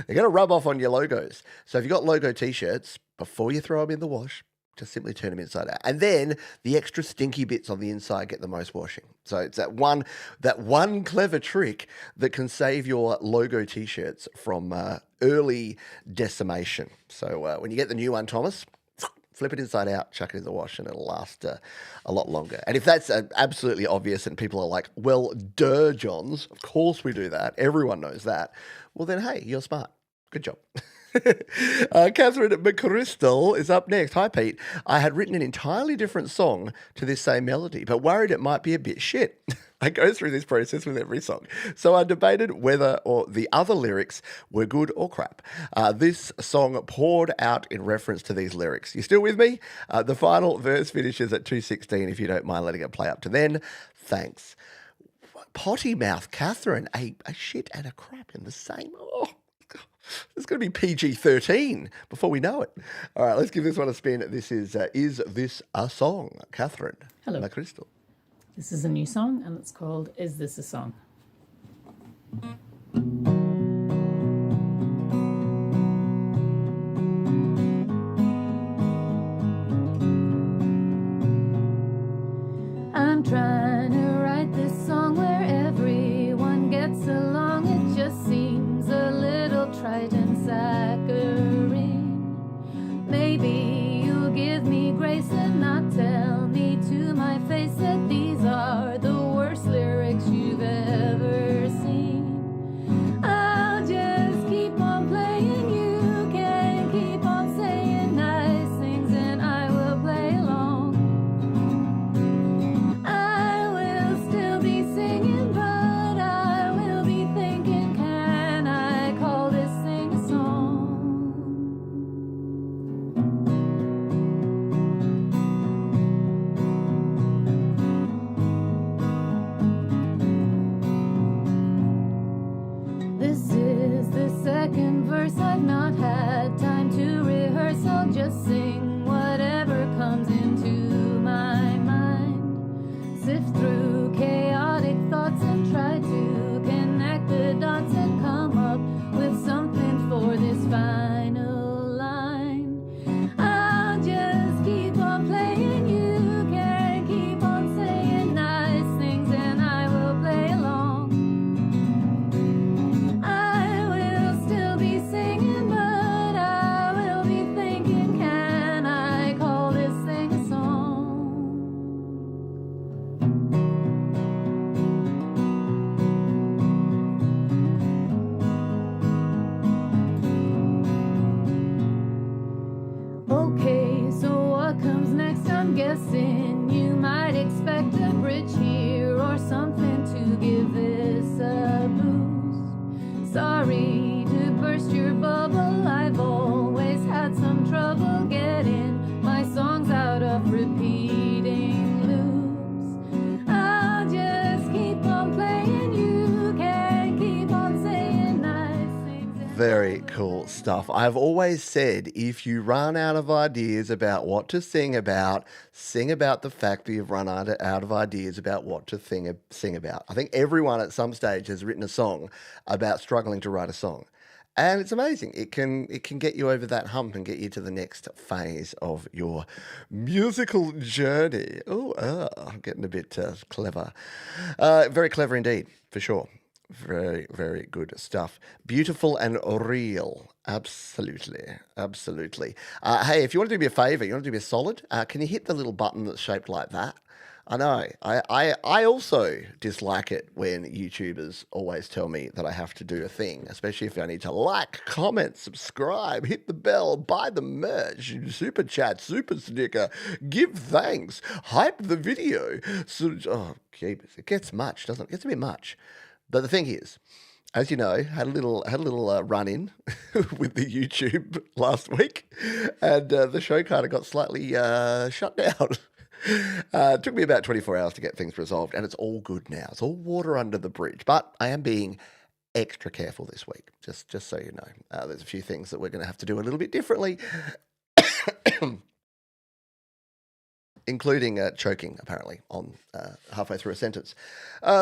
S2: They're going to rub off on your logos. So if you've got logo t-shirts, before you throw them in the wash, just simply turn them inside out. And then the extra stinky bits on the inside get the most washing. So it's that one clever trick that can save your logo t-shirts from early decimation. So when you get the new one, Thomas, flip it inside out, chuck it in the wash, and it'll last a lot longer. And if that's absolutely obvious and people are like, well, duh, Johns, of course we do that. Everyone knows that. Well, then, hey, you're smart. Good job. Catherine McChrystal is up next. Hi, Pete. I had written an entirely different song to this same melody, but worried it might be a bit shit. I go through this process with every song. So I debated whether or the other lyrics were good or crap. This song poured out in reference to these lyrics. You still with me? The final verse finishes at 2:16, if you don't mind letting it play up to then. Thanks. Potty mouth Catherine, a shit and a crap in the same. Oh. It's going to be PG-13 before we know it. All right, let's give this one a spin. This is This a Song? Catherine.
S7: Hello.
S2: La Crystal.
S7: This is a new song and it's called Is This a Song? I'm trying to write this song where everyone gets along. It just seems a little trite and saccharine. Maybe you'll give me grace and not tell me to my face that these are the worst lyrics you've ever seen. I'll just keep on playing. You can keep on saying nice things and I will play along. I will still be singing, but I will be thinking, can I call this thing a song? This is the second verse. I've not had time to rehearse. I'll just sing whatever comes into my mind. Sift through chaotic thoughts and try to connect the dots and come up with something for this final line. I'll just keep on playing. You can keep on saying nice things and I will play along. I will still be singing, but I will be thinking, can I call this thing a song? Okay, so what comes next? I'm guessing you might expect a bridge here or something to give this a boost. Sorry to burst your bubble, I've always had some trouble getting my songs out of repeating loops. I'll just keep on playing, you can keep on saying nice things.
S2: Very cool stuff. I've always said if you run out of ideas about what to sing about the fact that you've run out of ideas about what to sing about. I think everyone at some stage has written a song about struggling to write a song. And it's amazing. It can get you over that hump and get you to the next phase of your musical journey. I'm getting a bit clever. Very clever indeed, for sure. Very, very good stuff. Beautiful and real. Absolutely. Absolutely. Hey, if you want to do me a favour, you want to do me a solid, can you hit the little button that's shaped like that? I know. I also dislike it when YouTubers always tell me that I have to do a thing, especially if I need to like, comment, subscribe, hit the bell, buy the merch, super chat, super sticker, give thanks, hype the video. So, oh, jeepers, it gets much, doesn't it? It gets a bit much. But the thing is, as you know, had a little run in with the YouTube last week, and the show kind of got slightly shut down. It took me about 24 hours to get things resolved, and it's all good now. It's all water under the bridge. But I am being extra careful this week, just so you know. There's a few things that we're going to have to do a little bit differently. Including choking, apparently, on halfway through a sentence.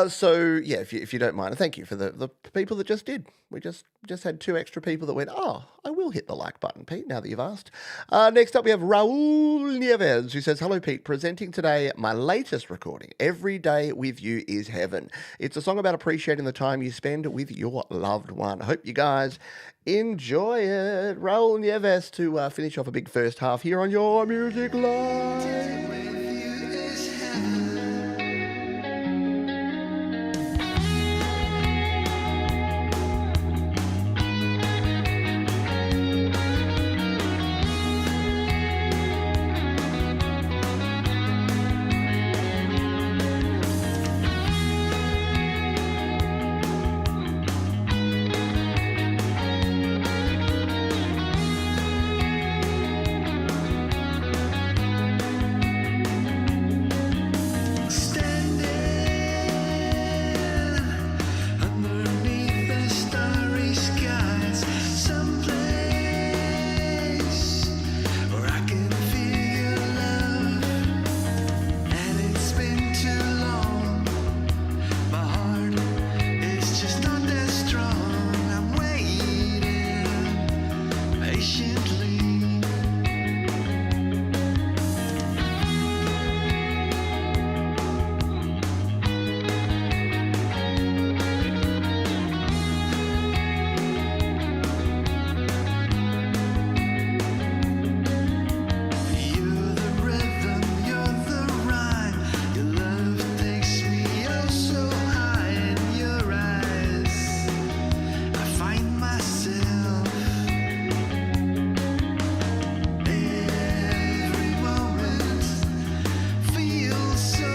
S2: So, yeah, if you don't mind, and thank you for the people that just did. We just had 2 extra people that went, oh, I will hit the like button, Pete, now that you've asked. Next up, we have Raul Nieves, who says, hello, Pete, presenting today my latest recording, Every Day With You Is Heaven. It's a song about appreciating the time you spend with your loved one. I hope you guys enjoy it. Raul Nieves to finish off a big first half here on Your Music Live.
S3: patiently. You're the rhythm, you're the rhyme. Your love takes me oh so high in your eyes. I find myself every moment feels so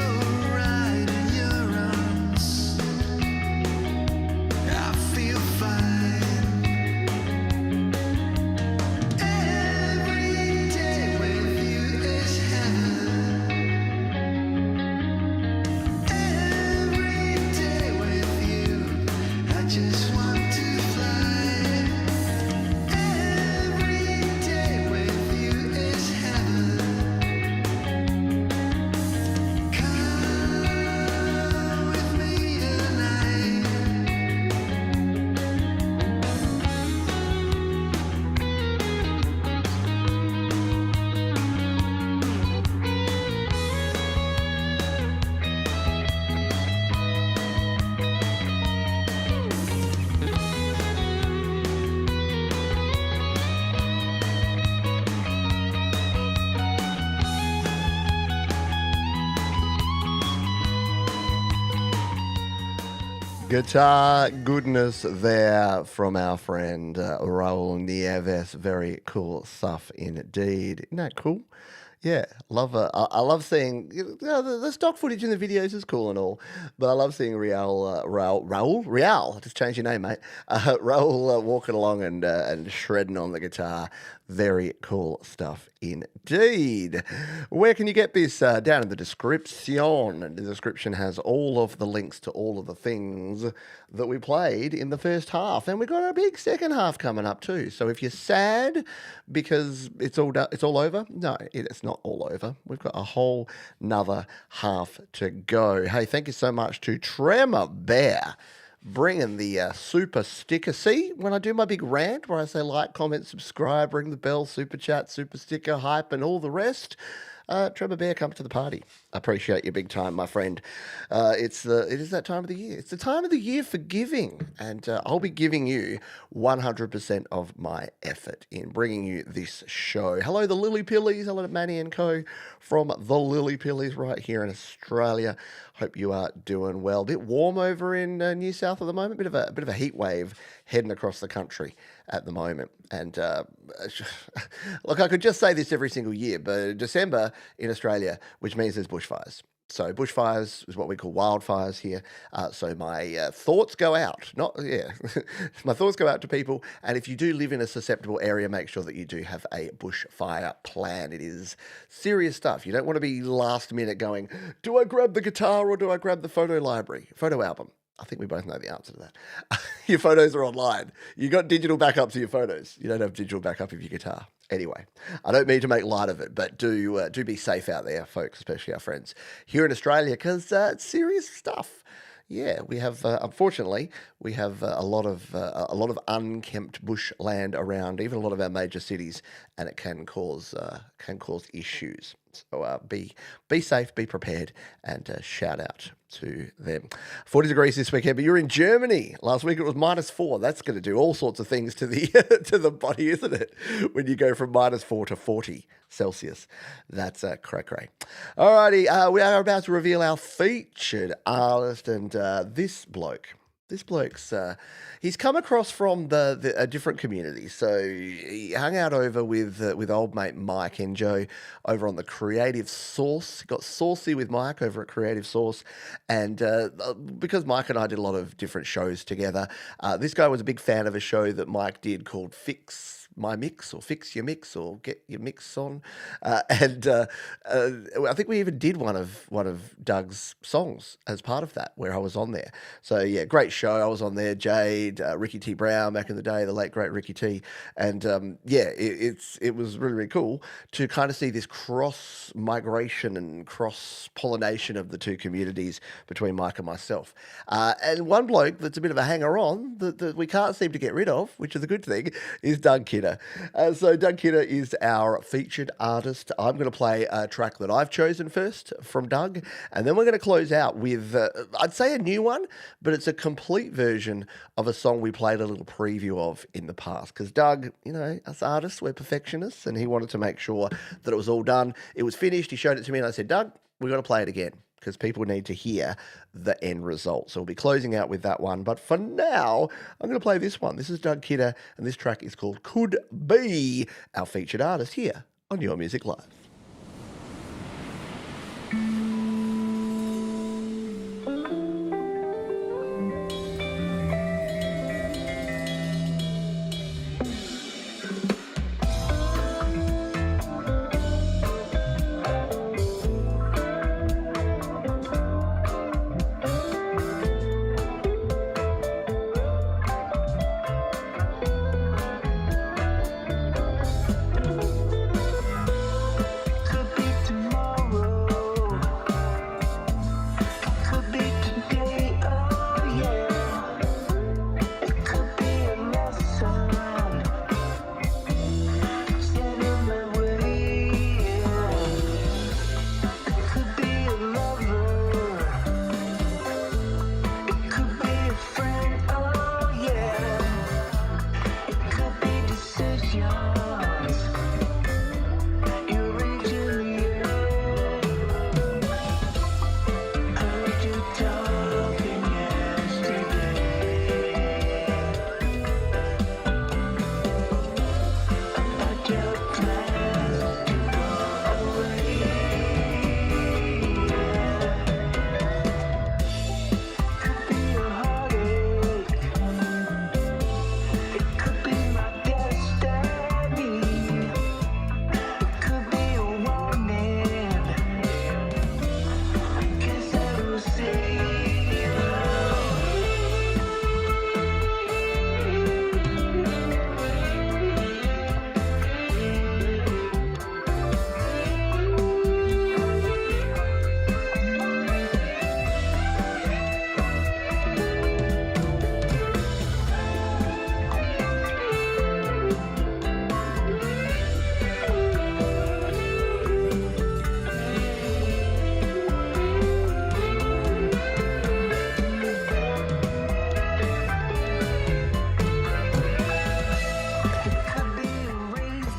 S3: right in your arms. I feel fine. Every day with you is heaven. Every day with you, I just want to fly. Every day with you is heaven. Come with me tonight.
S2: Guitar goodness there from our friend Raul Nieves. Very cool stuff indeed. Isn't that cool? Yeah, love I love seeing the stock footage in the videos is cool and all, but I love seeing Raul. Just change your name, mate. Raul walking along and shredding on the guitar. Very cool stuff indeed. Where can you get this? Down in the description. The description has all of the links to all of the things that we played in the first half, and we've got a big second half coming up too. So if you're sad because it's all over, no, it's not all over. We've got a whole nother half to go. Hey, thank you so much to Tremor Bear, bringing the super sticker. See, when I do my big rant where I say like, comment, subscribe, ring the bell, super chat, super sticker, hype, and all the rest, Trevor Bear comes to the party. Appreciate you big time, my friend. It is that time of the year. It's the time of the year for giving, and I'll be giving you 100% of my effort in bringing you this show. Hello, the Lily Pillies. Hello to Manny and Co. from the Lily Pillies right here in Australia. Hope you are doing well. A bit warm over in New South at the moment. Bit of a heat wave heading across the country at the moment. And look, I could just say this every single year, but December in Australia, which means there's bushfires. So bushfires is what we call wildfires here. So my thoughts go out. My thoughts go out to people. And if you do live in a susceptible area, make sure that you do have a bushfire plan. It is serious stuff. You don't want to be last minute going, do I grab the guitar or do I grab the photo album? I think we both know the answer to that. Your photos are online. You got digital backups of your photos. You don't have digital backup of your guitar. Anyway, I don't mean to make light of it, but do be safe out there, folks, especially our friends here in Australia, because it's serious stuff. Yeah, we have unfortunately we have a lot of unkempt bushland around, even a lot of our major cities, and it can cause issues. So be safe, be prepared, and shout out to them. 40 degrees this weekend, but you're in Germany. Last week it was -4. That's going to do all sorts of things to the to the body, isn't it? When you go from -4 to 40 Celsius. That's cray. Alrighty, we are about to reveal our featured artist, and this bloke's he's come across from a different community. So he hung out over with old mate Mike Enjo over on the Creative Source. Got saucy with Mike over at Creative Source, and because Mike and I did a lot of different shows together, this guy was a big fan of a show that Mike did called Fix My Mix, or Fix Your Mix, or Get Your Mix On, and I think we even did one of Doug's songs as part of that, where I was on there. So yeah, great show. I was on there. Jade, Ricky T. Brown back in the day, the late great Ricky T, and it was really, really cool to kind of see this cross migration and cross pollination of the two communities between Mike and myself. And one bloke that's a bit of a hanger on that we can't seem to get rid of, which is a good thing, is Doug Kidder. Kidder. So Doug Kidder is our featured artist. I'm going to play a track that I've chosen first from Doug, and then we're going to close out with, I'd say a new one, but it's a complete version of a song we played a little preview of in the past. Because Doug, you know, us artists, we're perfectionists, and he wanted to make sure that it was all done. It was finished. He showed it to me, and I said, Doug, we've got to play it again, because people need to hear the end result. So we'll be closing out with that one. But for now, I'm going to play this one. This is Doug Kidder, and this track is called Could Be, our featured artist here on Your Music Live.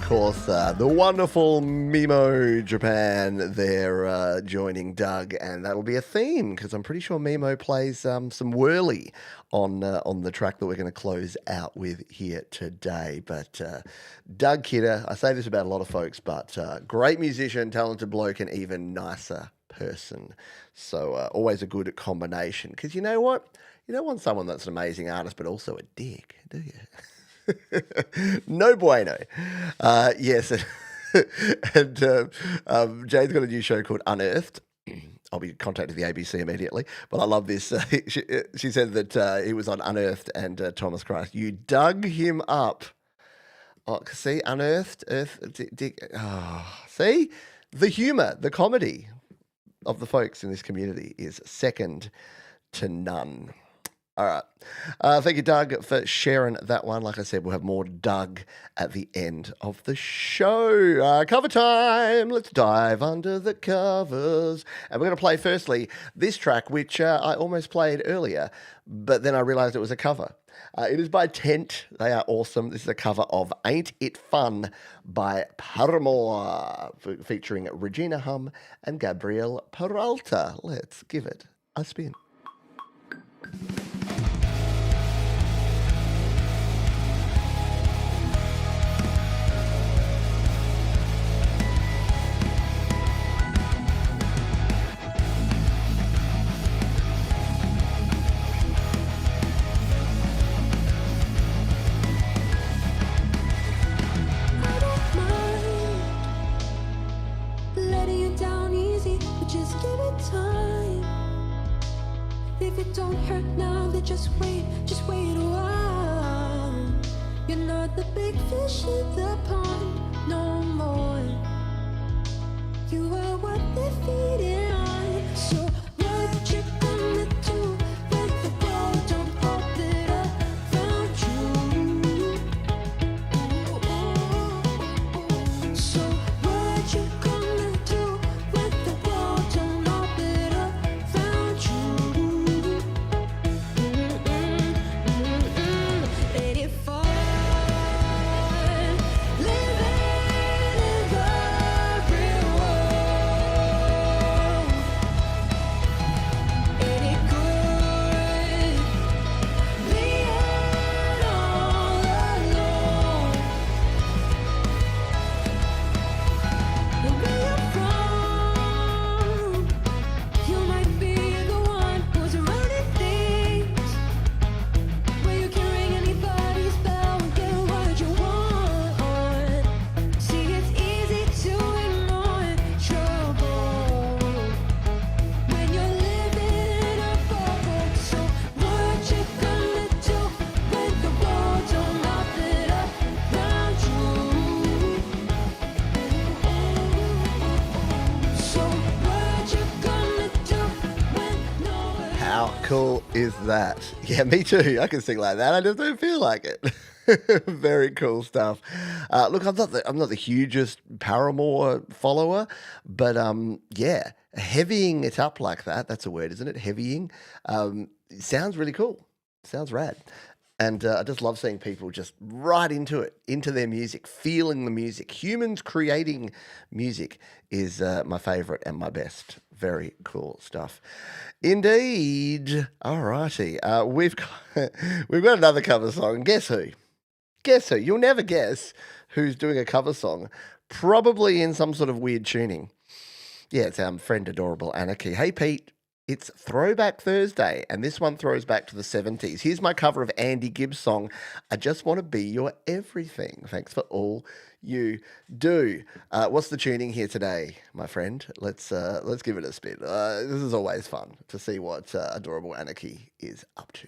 S2: Course, the wonderful Mimo Japan, they're joining Doug, and that'll be a theme because I'm pretty sure Mimo plays some whirly on the track that we're going to close out with here today. But Doug Kidder, I say this about a lot of folks, but great musician, talented bloke, and even nicer person. So always a good combination. Because you know what? You don't want someone that's an amazing artist, but also a dick, do you? No bueno. Yes. And Jane's got a new show called Unearthed. I'll be contacting the ABC immediately. But I love this. She said that he was on Unearthed, and Thomas Christ, you dug him up. Oh, see, Unearthed, see? The humour, the comedy of the folks in this community is second to none. All right. Thank you, Doug, for sharing that one. Like I said, we'll have more Doug at the end of the show. Cover time. Let's dive under the covers. And we're going to play, firstly, this track, which I almost played earlier, but then I realised it was a cover. It is by Tent. They are awesome. This is a cover of Ain't It Fun by Paramore, featuring Regina Hum and Gabriel Peralta. Let's give it a spin.
S8: If it don't hurt now, then just wait a while. You're not the big fish in the pond no more. You are what they're feeding on. So what you gonna do when the world don't open up around you?
S2: cool is that? Yeah, me too. I can sing like that. I just don't feel like it. Very cool stuff. Look, I'm not the hugest Paramore follower, but yeah, heavying it up like that. That's a word, isn't it? Heavying. Sounds really cool. Sounds rad. And I just love seeing people just right into it, into their music, feeling the music. Humans creating music is my favourite and my best. Very cool stuff. Indeed. All righty. We've got another cover song. Guess who? Guess who? You'll never guess who's doing a cover song, probably in some sort of weird tuning. Yeah, it's our friend Adorable Anarchy. Hey, Pete. It's Throwback Thursday, and this one throws back to the 70s. Here's my cover of Andy Gibbs' song, I Just Want to Be Your Everything. Thanks for all you do. What's the tuning here today, my friend? Let's give it a spin. This is always fun to see what Adorable Anarchy is up to.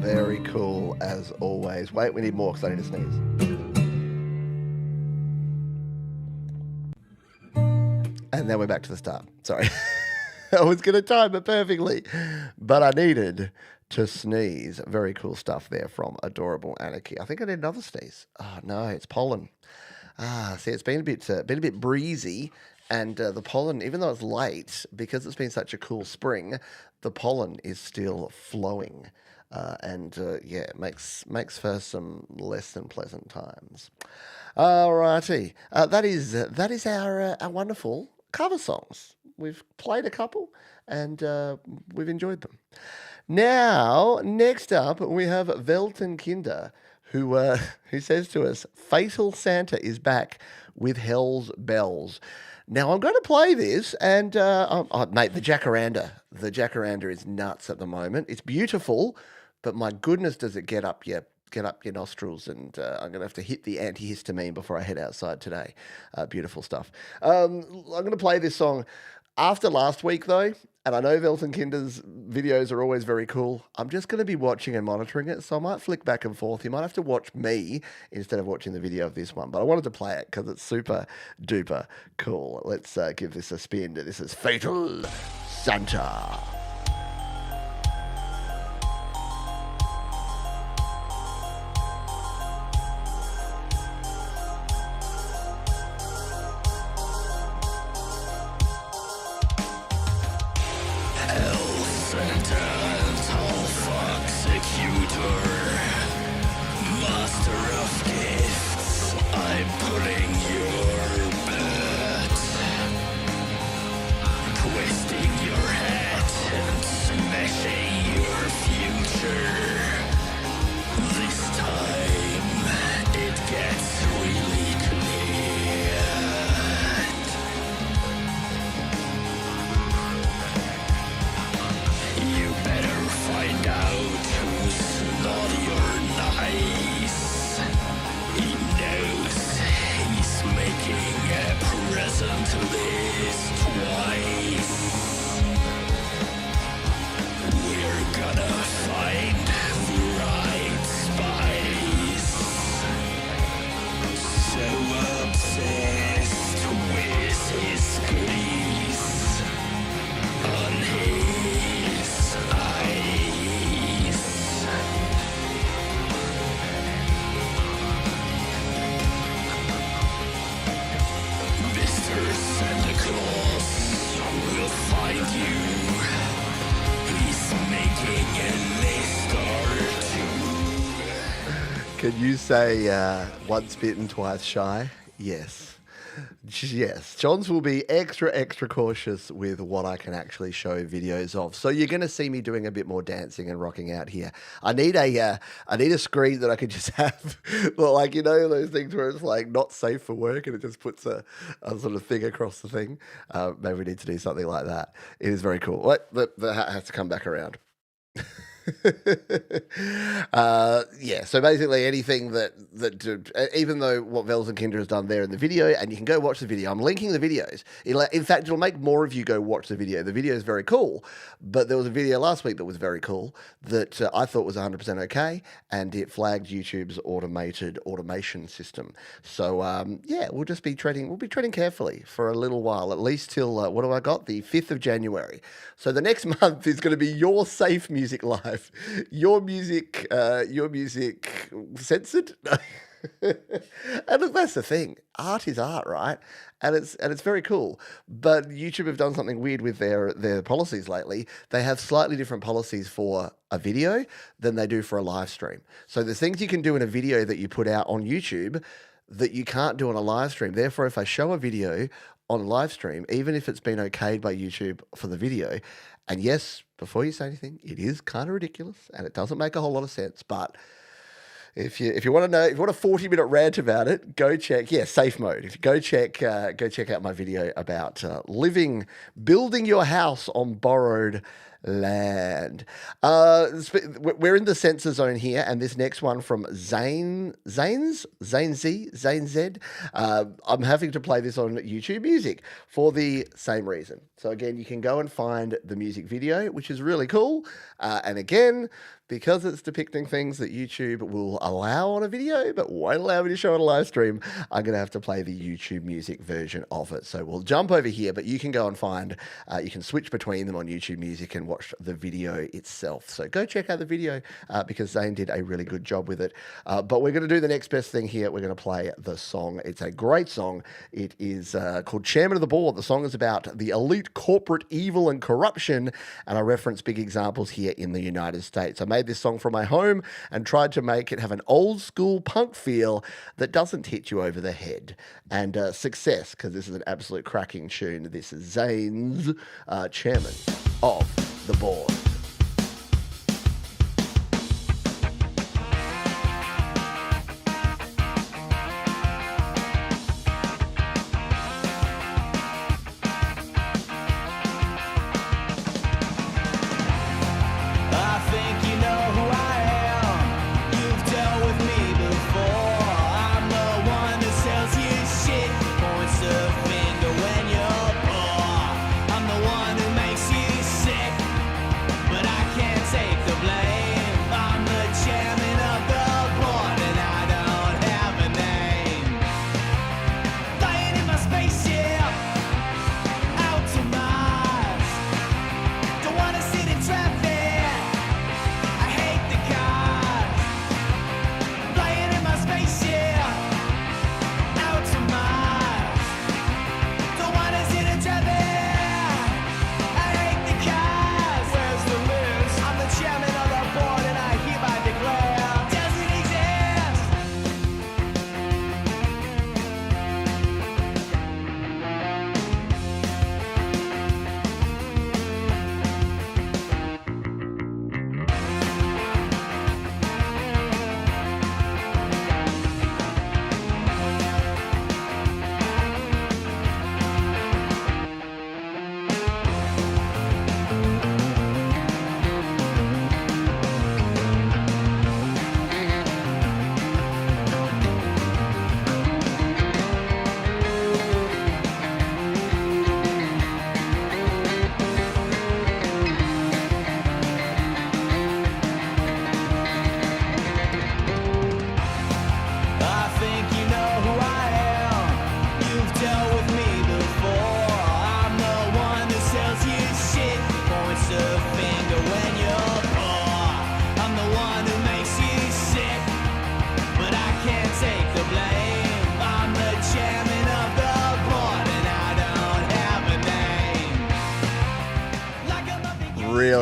S2: Very cool as always. Wait, we need more because I need to sneeze. And then we're back to the start. Sorry. I was going to time it perfectly, but I needed to sneeze. Very cool stuff there from Adorable Anarchy. I think I need another sneeze. Oh, no, it's pollen. See, it's been a bit breezy, and the pollen, even though it's late, because it's been such a cool spring, the pollen is still flowing. Yeah, it makes for some less than pleasant times. Alrighty, that is our wonderful cover songs. We've played a couple, and we've enjoyed them. Now, next up, we have Velton Kinder, who says to us, "Fatal Santa is back with Hell's Bells." Now, I'm going to play this, and mate, the jacaranda is nuts at the moment. It's beautiful. But my goodness, does it get up your nostrils, and I'm going to have to hit the antihistamine before I head outside today. Beautiful stuff. I'm going to play this song after last week, though, and I know Velton Kinder's videos are always very cool. I'm just going to be watching and monitoring it, so I might flick back and forth. You might have to watch me instead of watching the video of this one, but I wanted to play it because it's super duper cool. Let's give this a spin. This is Fatal Santa.
S3: Twisting your head
S2: Can you say once bitten, twice shy? Yes. Yes, Johns will be extra cautious with what I can actually show videos of. So you're going to see me doing a bit more dancing and rocking out here. I need a screen that I could just have, like, you know, those things where it's like not safe for work and it just puts a sort of thing across the thing. Maybe we need to do something like that. It is very cool. What the hat has to come back around. Yeah, so basically anything that even though what Vels and Kinder has done there in the video, and you can go watch the video. I'm linking the videos. In fact, it'll make more of you go watch the video. The video is very cool, but there was a video last week that was very cool that I thought was 100% okay, and it flagged YouTube's automated automation system. So yeah, we'll be treading carefully for a little while, at least till what do I got? The 5th of January. So the next month is going to be your safe music life. Your music censored. And look, that's the thing. Art is art, right? And it's very cool. But YouTube have done something weird with their policies lately. They have slightly different policies for a video than they do for a live stream. So there's things you can do in a video that you put out on YouTube that you can't do on a live stream. Therefore, if I show a video on a live stream, even if it's been okayed by YouTube for the video, and yes, before you say anything, it is kind of ridiculous and it doesn't make a whole lot of sense. But if you want to know, if you want a 40-minute rant about it, go check. Yeah, safe mode. If you go check out my video about building your house on borrowed land. We're in the censor zone here, and this next one from Zane Z. I'm having to play this on YouTube Music for the same reason. So again, you can go and find the music video, which is really cool. And again, because it's depicting things that YouTube will allow on a video but won't allow me to show on a live stream, I'm going to have to play the YouTube Music version of it. So we'll jump over here, but you can go and find, you can switch between them on YouTube Music and watch the video itself. So go check out the video because Zane did a really good job with it. But we're going to do the next best thing here. We're going to play the song. It's a great song. It is called Chairman of the Board. The song is about the elite corporate evil and corruption, and I reference big examples here in the United States. I made this song from my home and tried to make it have an old school punk feel that doesn't hit you over the head. And success, because this is an absolute cracking tune. This is Zane's Chairman of the Board.
S3: I think you know who I am. You've dealt with me before. I'm the one that sells you shit, points the finger when you're poor. I'm the one who makes you sick.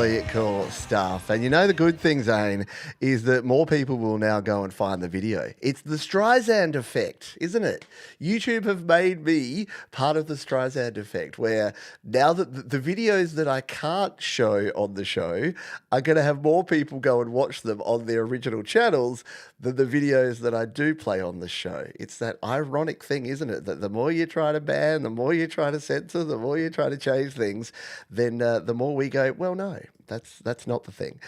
S2: Really cool stuff. And you know the good thing, Zane, is that more people will now go and find the video. It's the Streisand effect, isn't it? YouTube have made me part of the Streisand effect, where now that the videos that I can't show on the show are going to have more people go and watch them on their original channels than the videos that I do play on the show. It's that ironic thing, isn't it? That the more you try to ban, the more you try to censor, the more you try to change things, then the more we go, well, no, that's not the thing.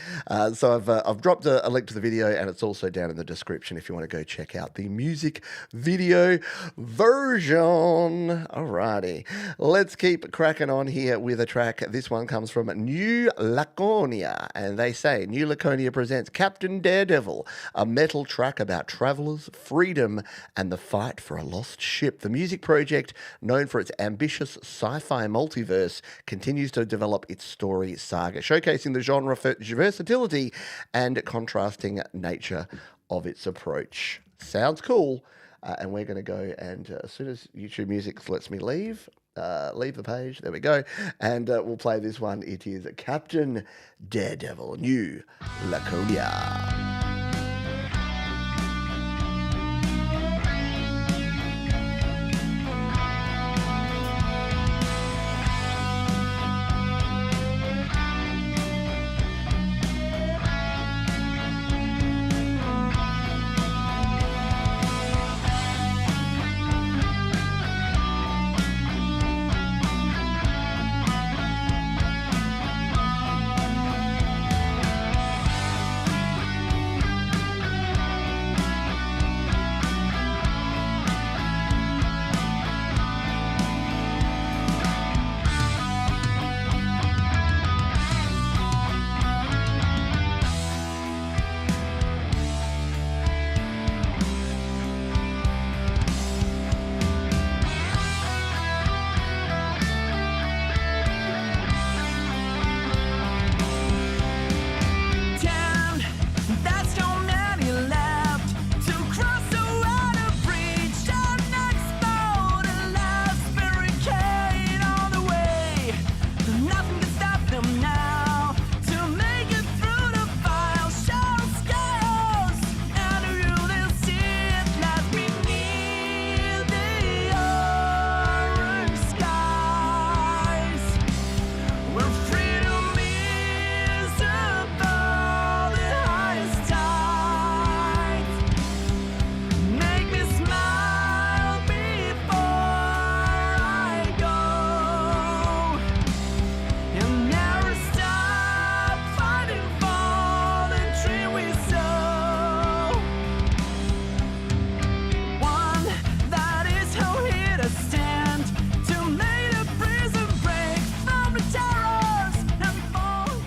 S2: So I've dropped a link to the video, and it's also down in the description if you want to go check out the music video version. Alrighty, let's keep cracking on here with a track. This one comes from New Laconia, and they say New Laconia presents Captain Daredevil, a metal track about travelers, freedom, and the fight for a lost ship. The music project, known for its ambitious sci-fi multiverse, continues to develop its story saga, showcasing the genre versatility and contrasting nature of its approach. Sounds cool. And we're going to go and as soon as YouTube Music lets me leave the page, there we go, and we'll play this one. It is Captain Daredevil, New Laconia.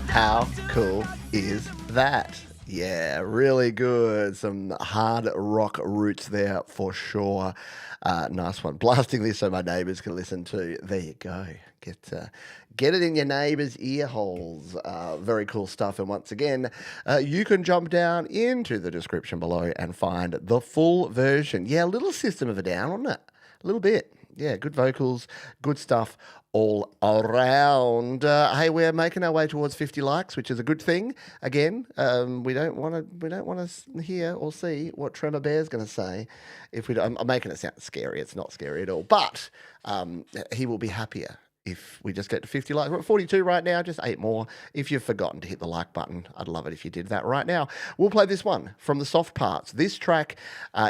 S2: How cool is that? Yeah, really good. Some hard rock roots there for sure. Nice one. Blasting this so my neighbours can listen too. There you go. Get it in your neighbours' ear holes. Very cool stuff. And once again, you can jump down into the description below and find the full version. Yeah, a little System of a Down, wasn't it? A little bit. Yeah, good vocals, good stuff all around. Hey, we're making our way towards 50 likes, which is a good thing. Again, we don't want to hear or see what Tremor Bear's going to say. If we don't, I'm making it sound scary. It's not scary at all. But he will be happier if we just get to 50 likes. We're at 42 right now, just 8 more. If you've forgotten to hit the like button, I'd love it if you did that right now. We'll play this one from the Soft Parts. This track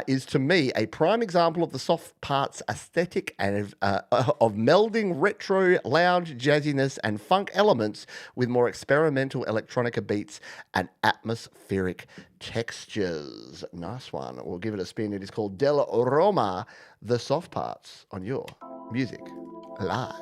S2: is, to me, a prime example of the Soft Parts aesthetic and of melding retro lounge jazziness and funk elements with more experimental electronica beats and atmospheric textures. Nice one. We'll give it a spin. It is called Del Roma, the Soft Parts, on your Music Live.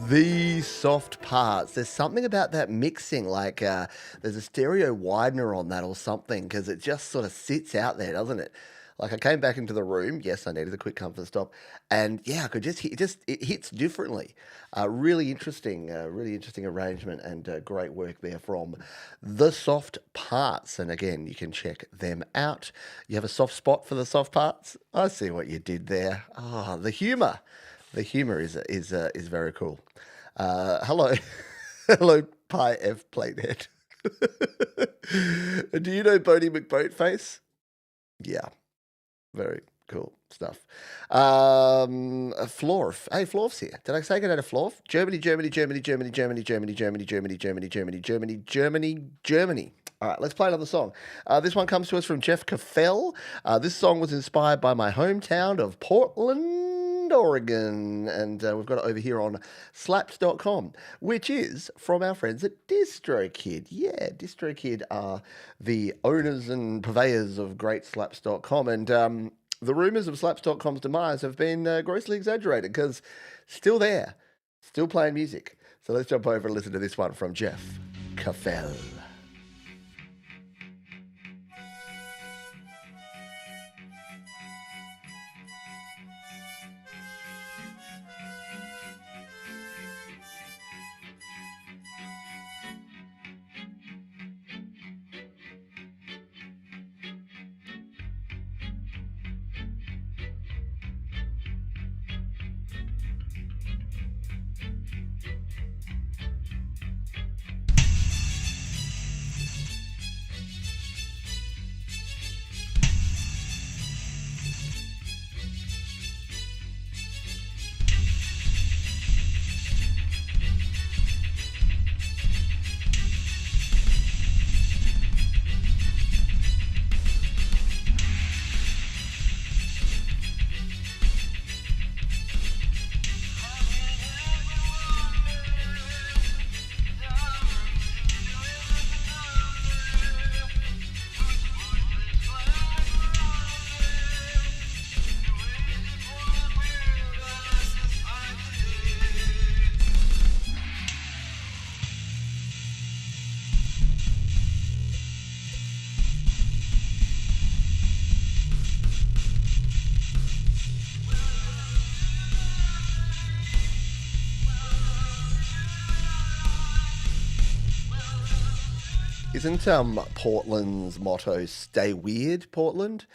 S2: The soft parts. There's something about that mixing, like there's a stereo widener on that or something, because it just sort of sits out there, doesn't it? Like I came back into the room. Yes, I needed a quick comfort stop, and yeah, I could just hit, it hits differently. Really interesting arrangement and great work there from the soft parts. And again, you can check them out. You have a soft spot for the soft parts. I see what you did there. Oh, the humour. The humour is very cool. Hello, hello, Pi F Platehead. Do you know Bodie McBoatface? Yeah, very cool stuff. Florf. Hey, Florf's here. Did I say good day to Florf? Germany. All right, let's play another song. This one comes to us from Jeff Caffell. This song was inspired by my hometown of Portland, Oregon. And we've got it over here on slaps.com, which is from our friends at DistroKid. Yeah, DistroKid are the owners and purveyors of great slaps.com. And the rumours of slaps.com's demise have been grossly exaggerated because still there, still playing music. So let's jump over and listen to this one from Jeff Caffell. Isn't Portland's motto "Stay Weird"? Portland.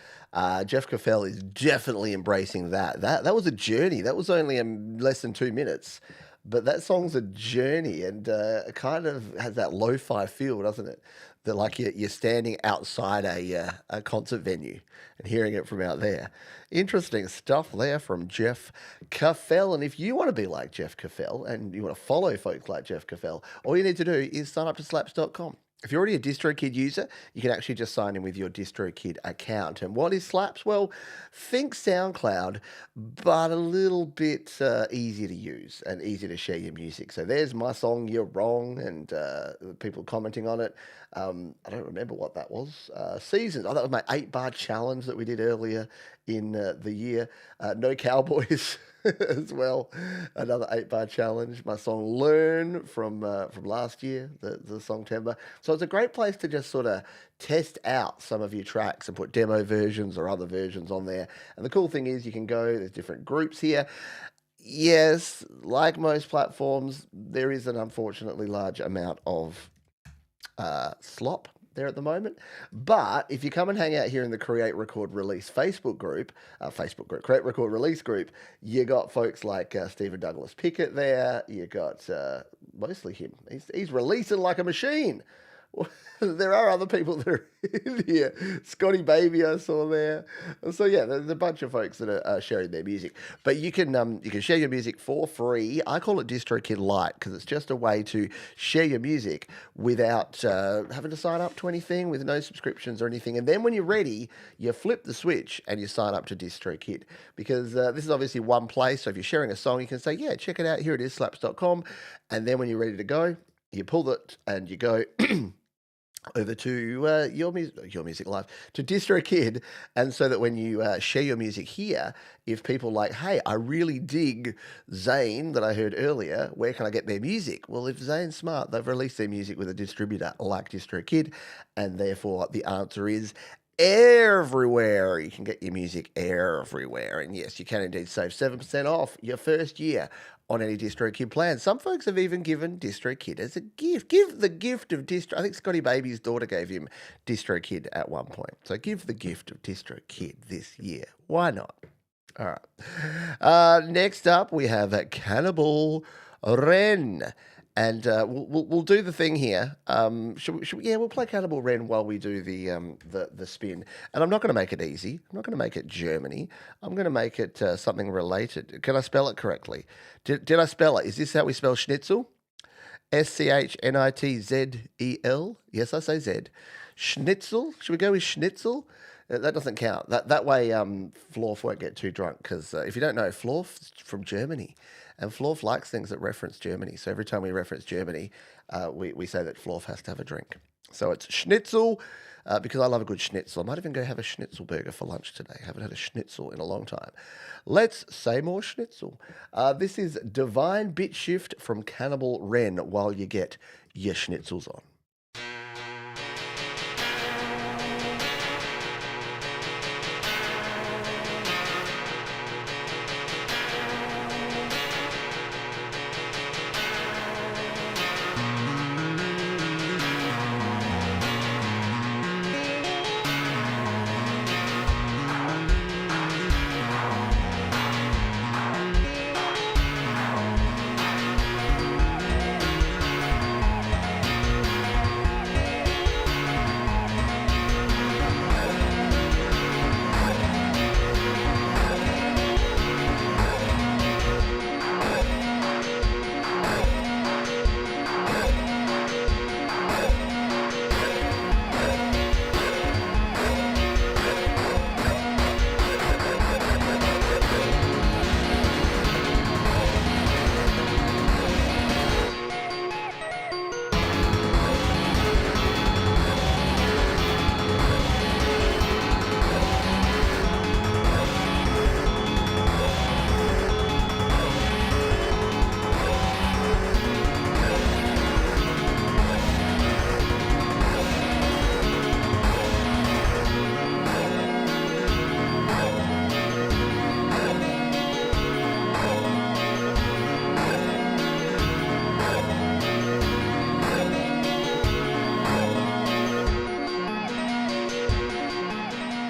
S2: Jeff Caffell is definitely embracing that. That was a journey. That was only less than 2 minutes, but that song's a journey and it kind of has that lo-fi feel, doesn't it? That like you're standing outside a concert venue and hearing it from out there. Interesting stuff there from Jeff Caffell. And if you want to be like Jeff Caffell and you want to follow folks like Jeff Caffell, all you need to do is sign up to slaps.com. If you're already a DistroKid user, you can actually just sign in with your DistroKid account. And what is Slaps? Well, think SoundCloud, but a little bit easier to use and easier to share your music. So there's my song, You're Wrong, and people commenting on it. I don't remember what that was. Seasons. Oh, that was my 8-bar challenge that we did earlier in the year. No Cowboys. As well, another 8-bar challenge. My song "Learn" from last year, the song Timber. So it's a great place to just sort of test out some of your tracks and put demo versions or other versions on there. And the cool thing is you can go. There's different groups here. Yes, like most platforms, there is an unfortunately large amount of slop there at the moment. But if you come and hang out here in the Create, Record, Release Facebook group, Create, Record, Release group, you got folks like Stephen Douglas Pickett there. You got mostly him. He's releasing like a machine. There are other people that are in here. Scotty Baby I saw there. So yeah, there's a bunch of folks that are sharing their music. But you can share your music for free. I call it DistroKid Lite because it's just a way to share your music without having to sign up to anything, with no subscriptions or anything. And then when you're ready, you flip the switch and you sign up to DistroKid, because this is obviously one place. So if you're sharing a song, you can say, yeah, check it out. Here it is, slaps.com. And then when you're ready to go, you pull it and you go over to your music live to DistroKid, and so that when you share your music here, if people like, hey, I really dig Zayn that I heard earlier, where can I get their music? Well, if Zayn's smart, they've released their music with a distributor like DistroKid, and therefore the answer is everywhere. You can get your music everywhere, and yes, you can indeed save 7% off your first year on any DistroKid plan. Some folks have even given DistroKid as a gift. Give the gift of Distro. I think Scotty Baby's daughter gave him DistroKid at one point. So give the gift of DistroKid this year. Why not? All right. Next up, we have Cannibal Ren. And we'll do the thing here. Should we? Yeah, we'll play Cannibal Ren while we do the spin. And I'm not going to make it easy. I'm not going to make it Germany. I'm going to make it something related. Can I spell it correctly? Did I spell it? Is this how we spell schnitzel? Schnitzel? Yes, I say Z. Schnitzel? Should we go with schnitzel? That doesn't count. That way, Florf won't get too drunk, because if you don't know, Florf's from Germany, and Florf likes things that reference Germany. So every time we reference Germany, we say that Florf has to have a drink. So it's schnitzel, because I love a good schnitzel. I might even go have a schnitzel burger for lunch today. Haven't had a schnitzel in a long time. Let's say more schnitzel. This is Divine Bit Shift from Cannibal Ren while you get your schnitzels on.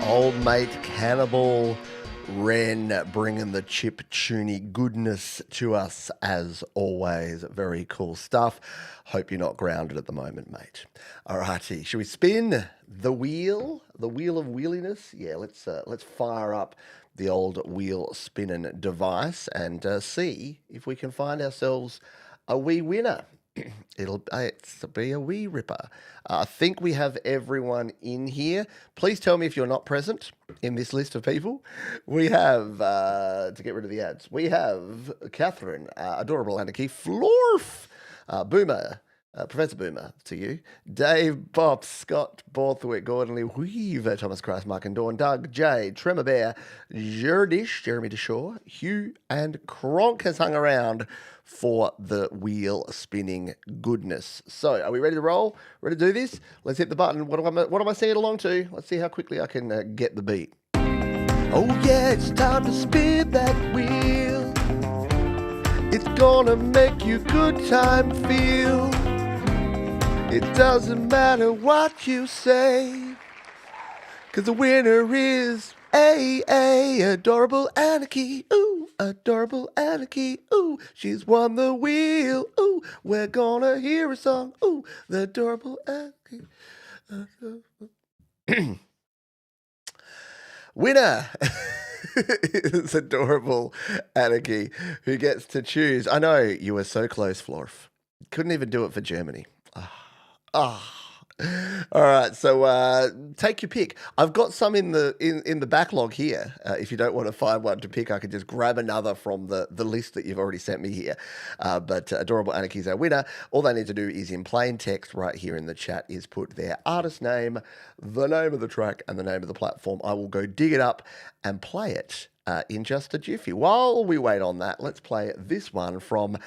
S2: Old mate Cannibal Ren bringing the chip tuney goodness to us as always. Very cool stuff. Hope you're not grounded at the moment, mate. All righty, should we spin the wheel? The wheel of wheeliness? Yeah, let's fire up the old wheel spinning device and see if we can find ourselves a wee winner. It'll be a wee ripper. I think we have everyone in here. Please tell me if you're not present in this list of people. We have, to get rid of the ads, we have Catherine, Adorable Anarchy, Florf, Boomer, Professor Boomer to you, Dave, Bob, Scott, Borthwick, Gordon Lee, Weaver, Thomas Christ, Mark and Dawn, Doug, Jay, Tremor Bear, Jeremy Deshaw, Hugh, and Kronk has hung around for the wheel spinning goodness. So, are we ready to roll? Ready to do this? Let's hit the button. What am I singing along to? Let's see how quickly I can get the beat. Oh yeah, it's time to spin that wheel. It's gonna make you good time feel. It doesn't matter what you say, 'cause the winner is Adorable Anarchy. Ooh, Adorable Anarchy. Ooh, she's won the wheel. Ooh, we're gonna hear a song. Ooh, the Adorable Anarchy. Winner is Adorable Anarchy, who gets to choose. I know you were so close, Florf. Couldn't even do it for Germany. All right, so take your pick. I've got some in the backlog here. If you don't want to find one to pick, I can just grab another from the list that you've already sent me here. But Adorable Anarchy is our winner. All they need to do is in plain text right here in the chat is put their artist name, the name of the track, and the name of the platform. I will go dig it up and play it in just a jiffy. While we wait on that, let's play this one from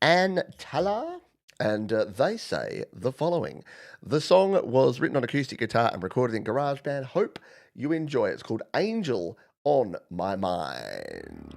S2: Ann Tala. And they say the following. The song was written on acoustic guitar and recorded in GarageBand. Hope you enjoy it. It's called Angel on My Mind.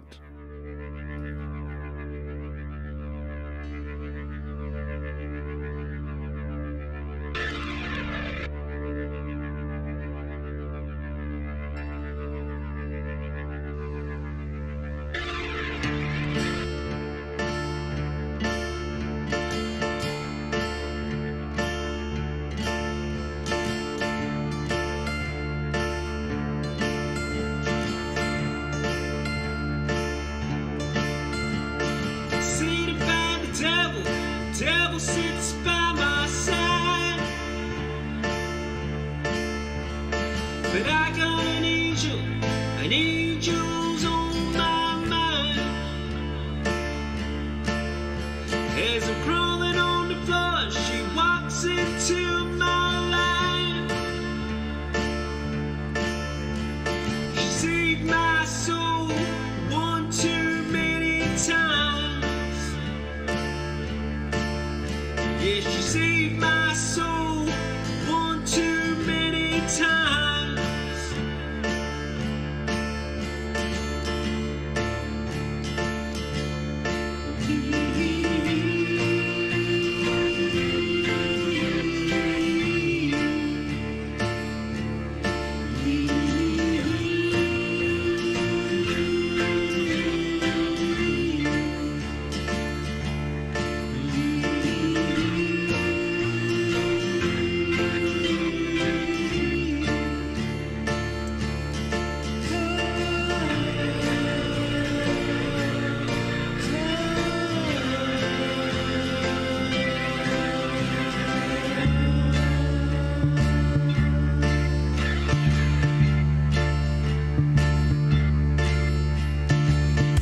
S6: Seated by the devil sits by my side. But I got an angel's on my mind. As I'm crawling on the floor, she walks into my life. She saved my soul one too many times. Yeah, she saved my soul one too many times.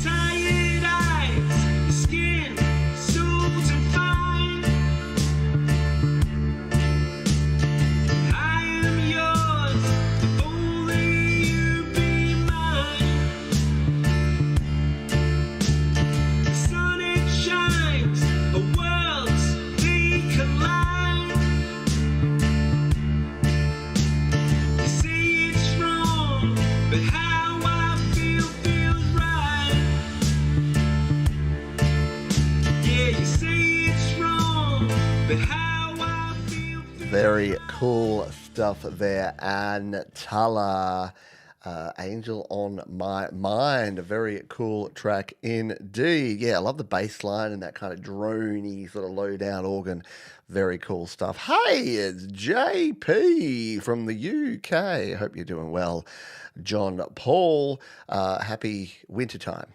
S6: Tired eyes, skin so defined. I am yours, if only you be mine. The sun it shines, a worlds they collide. You say it's wrong, but how I feel feels right. Yeah, you say it's wrong, but how I feel feels
S2: Very cool stuff there, Ann Tala. Angel on My Mind, a very cool track indeed. Yeah, I love the bass line and that kind of droney sort of low down organ. Very cool stuff. Hey, it's JP from the UK. Hope you're doing well. John Paul, happy wintertime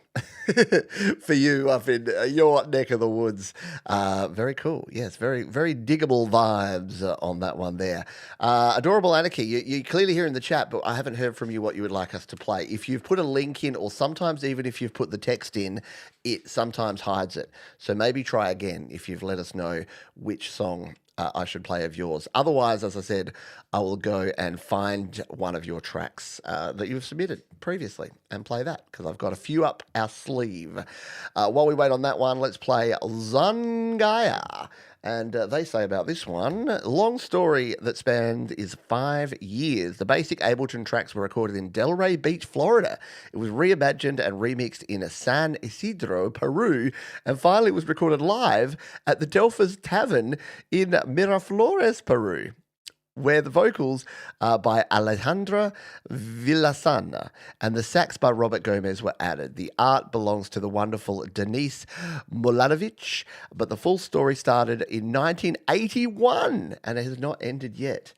S2: for you up in your neck of the woods. Very cool. Yes, very, very diggable vibes on that one there. Adorable Anarchy, you clearly hear in the chat, but I haven't heard from you what you would like us to play. If you've put a link in, or sometimes even if you've put the text in, it sometimes hides it. So maybe try again if you've let us know which song I should play of yours. Otherwise, as I said, I will go and find one of your tracks that you've submitted previously and play that, because I've got a few up our sleeve. While we wait on that one, let's play Zangaya. And they say about this one, long story that spanned is 5 years. The basic Ableton tracks were recorded in Delray Beach, Florida. It was reimagined and remixed in San Isidro, Peru, and finally was recorded live at the Delphas Tavern in Miraflores, Peru, where the vocals are by Alejandra Villasana and the sax by Robert Gomez were added. The art belongs to the wonderful Denise Mulanovich, but the full story started in 1981 and it has not ended yet.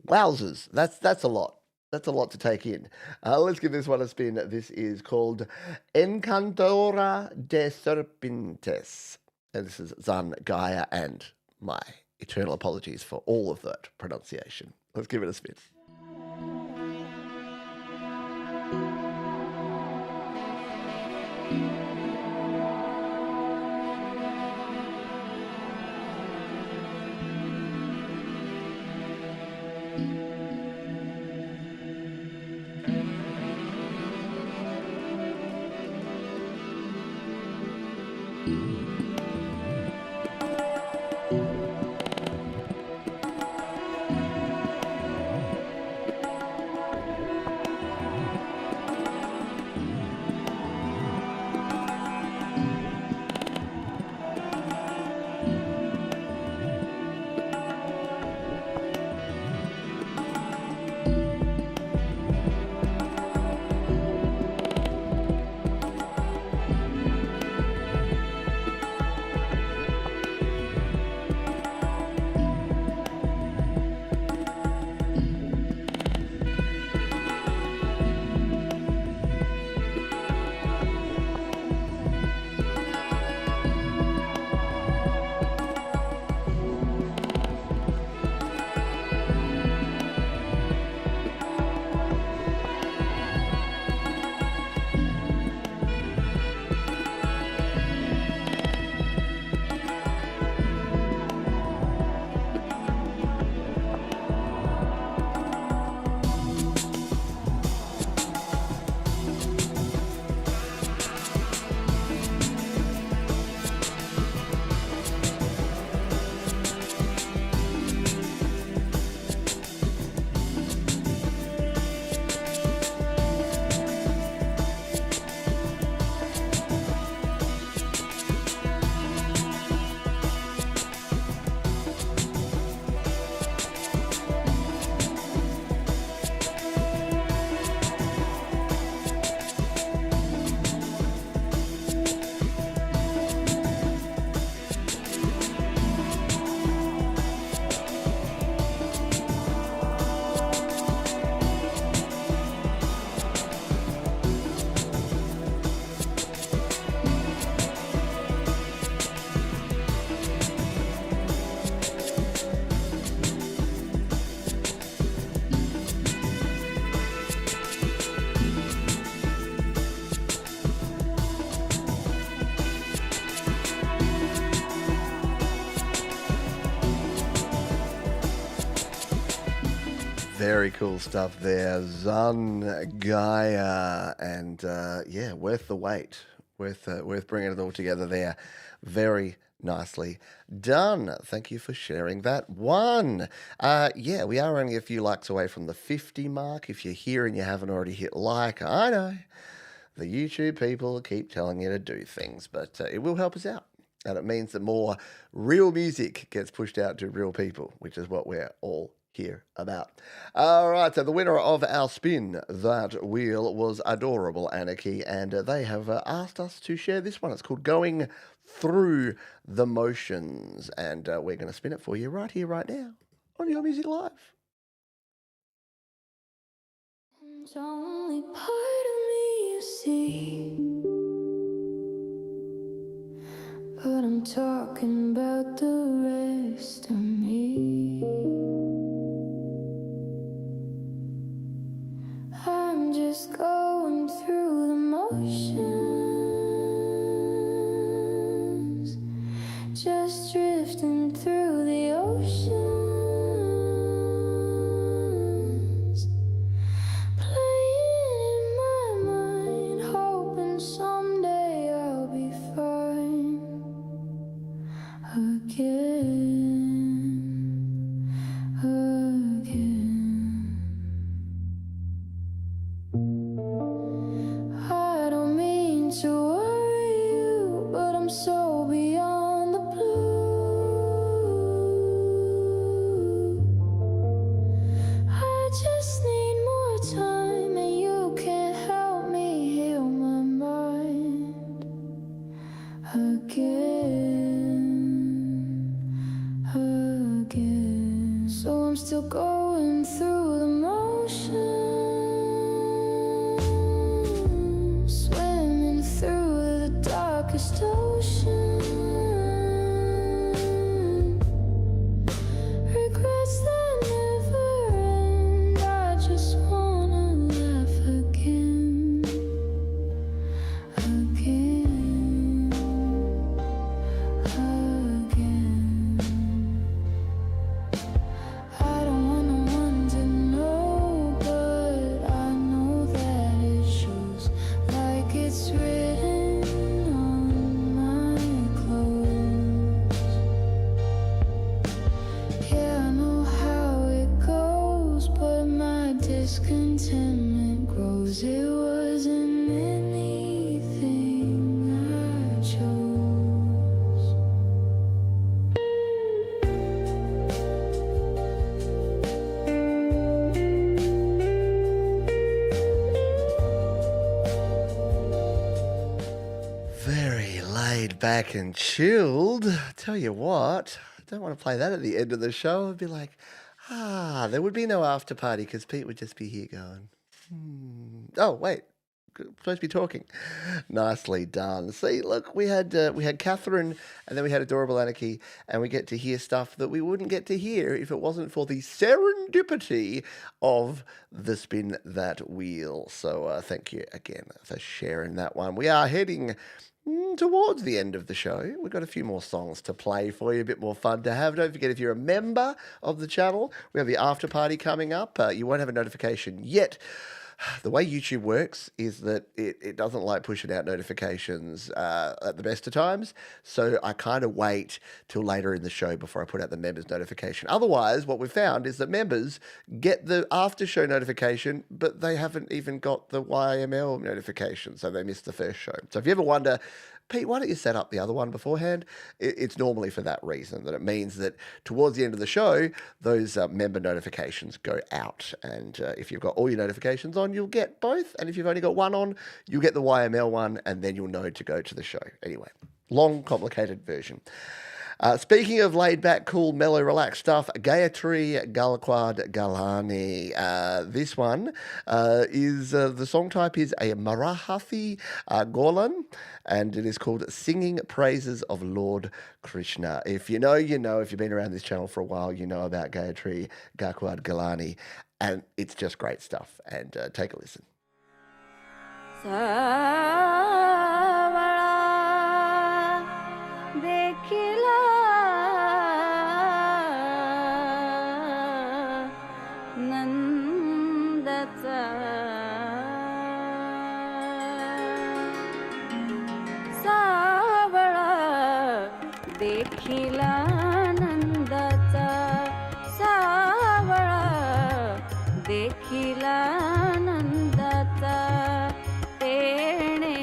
S2: Wowzers, that's a lot. That's a lot to take in. Let's give this one a spin. This is called Encantora de Serpentes. And this is Zan, Gaia, and my eternal apologies for all of that pronunciation. Let's give it a spin. Very cool stuff there. Zun Gaia. And yeah, worth the wait. Worth bringing it all together there. Very nicely done. Thank you for sharing that one. Yeah, we are only a few likes away from the 50 mark. If you're here and you haven't already hit like, I know the YouTube people keep telling you to do things, but it will help us out. And it means that more real music gets pushed out to real people, which is what we're all here about. All right, so the winner of our spin that wheel was Adorable Anarchy, and they have asked us to share this one. It's called Going Through the Motions, and we're going to spin it for you right here, right now on Your Music Live.
S5: It's only part of me you see, but I'm talking about the rest of me. I'm just going through the motions, just drifting through the oceans, playing in my mind, hoping someday I'll be fine again. I don't mean my discontentment grows. It wasn't anything I chose.
S2: Very laid back and chilled. Tell you what, I don't want to play that at the end of the show. I'd be like, there would be no after party because Pete would just be here going, oh, wait, supposed to be talking. Nicely done. See, look, we had Catherine and then we had Adorable Anarchy, and we get to hear stuff that we wouldn't get to hear if it wasn't for the serendipity of the Spin That Wheel. So thank you again for sharing that one. We are heading towards the end of the show. We've got a few more songs to play for you, a bit more fun to have. Don't forget, if you're a member of the channel, we have the after party coming up. You won't have a notification yet. The way YouTube works is that it doesn't like pushing out notifications at the best of times. So I kind of wait till later in the show before I put out the members notification. Otherwise, what we've found is that members get the after show notification, but they haven't even got the YML notification. So they missed the first show. So if you ever wonder, Pete, why don't you set up the other one beforehand? It's normally for that reason, that it means that towards the end of the show, those member notifications go out. And if you've got all your notifications on, you'll get both. And if you've only got one on, you'll get the YML one, and then you'll know to go to the show. Anyway, long, complicated version. Speaking of laid back, cool, mellow, relaxed stuff, Gayatri Galakwad Galani. This one is the song type is a Marathi Golan, and it is called Singing Praises of Lord Krishna. If you know, you know. If you've been around this channel for a while, you know about Gayatri Galakwad Galani, and it's just great stuff. And take a listen.
S4: देखिला नंदचा सावळा देखिला नंदाचा सावळा देखिला नंदाचा तेणे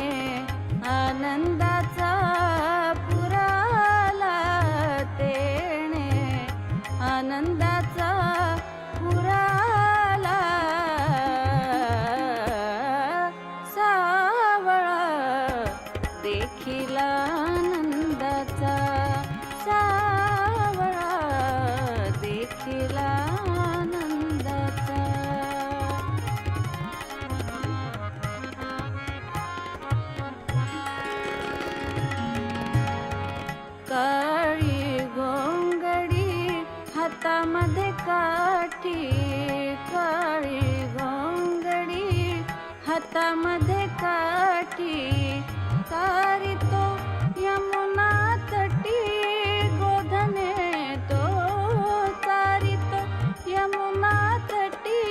S4: आनंदाचा पुराला तेणे आनंदाचा पुराला सावळा देखिला आनंदाचा सावळा देखिला आनंदाचा काळी गोंगडी हातामध्ये काठी काळी गोंगडी हातामध्ये काठी चारितो यमुना तटी गोधने तो चारितो यमुना तटी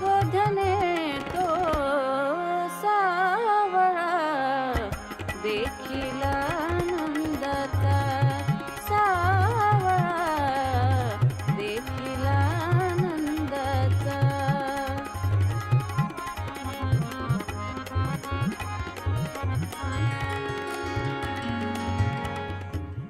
S4: गोधने तो सावळा देखिला आनंदाचा सावळा देखिला आनंदाचा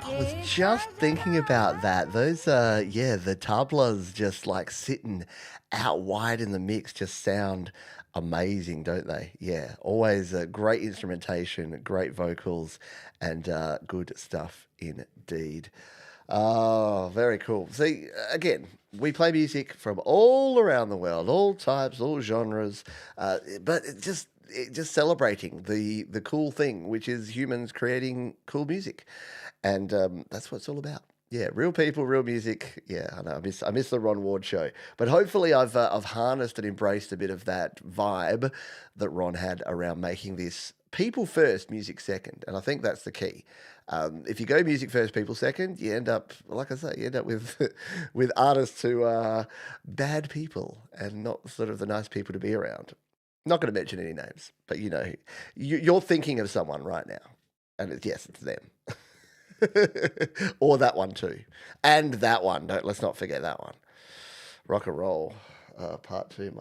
S2: I was just thinking about that. Those, the tablas just like sitting out wide in the mix just sound amazing, don't they? Yeah, always great instrumentation, great vocals, and good stuff indeed. Oh, very cool. See, again, we play music from all around the world, all types, all genres, but just celebrating the cool thing, which is humans creating cool music, and that's what it's all about. Yeah, real people, real music. Yeah, I know. I miss the Ron Ward show, but hopefully I've harnessed and embraced a bit of that vibe that Ron had around making this people first, music second, and I think that's the key. If you go music first, people second, you end up, like I say, you end up with with artists who are bad people and not sort of the nice people to be around. Not going to mention any names, but you know, you're thinking of someone right now, and it's them. Or that one too. And that one. Let's not forget that one. Rock and roll. part two.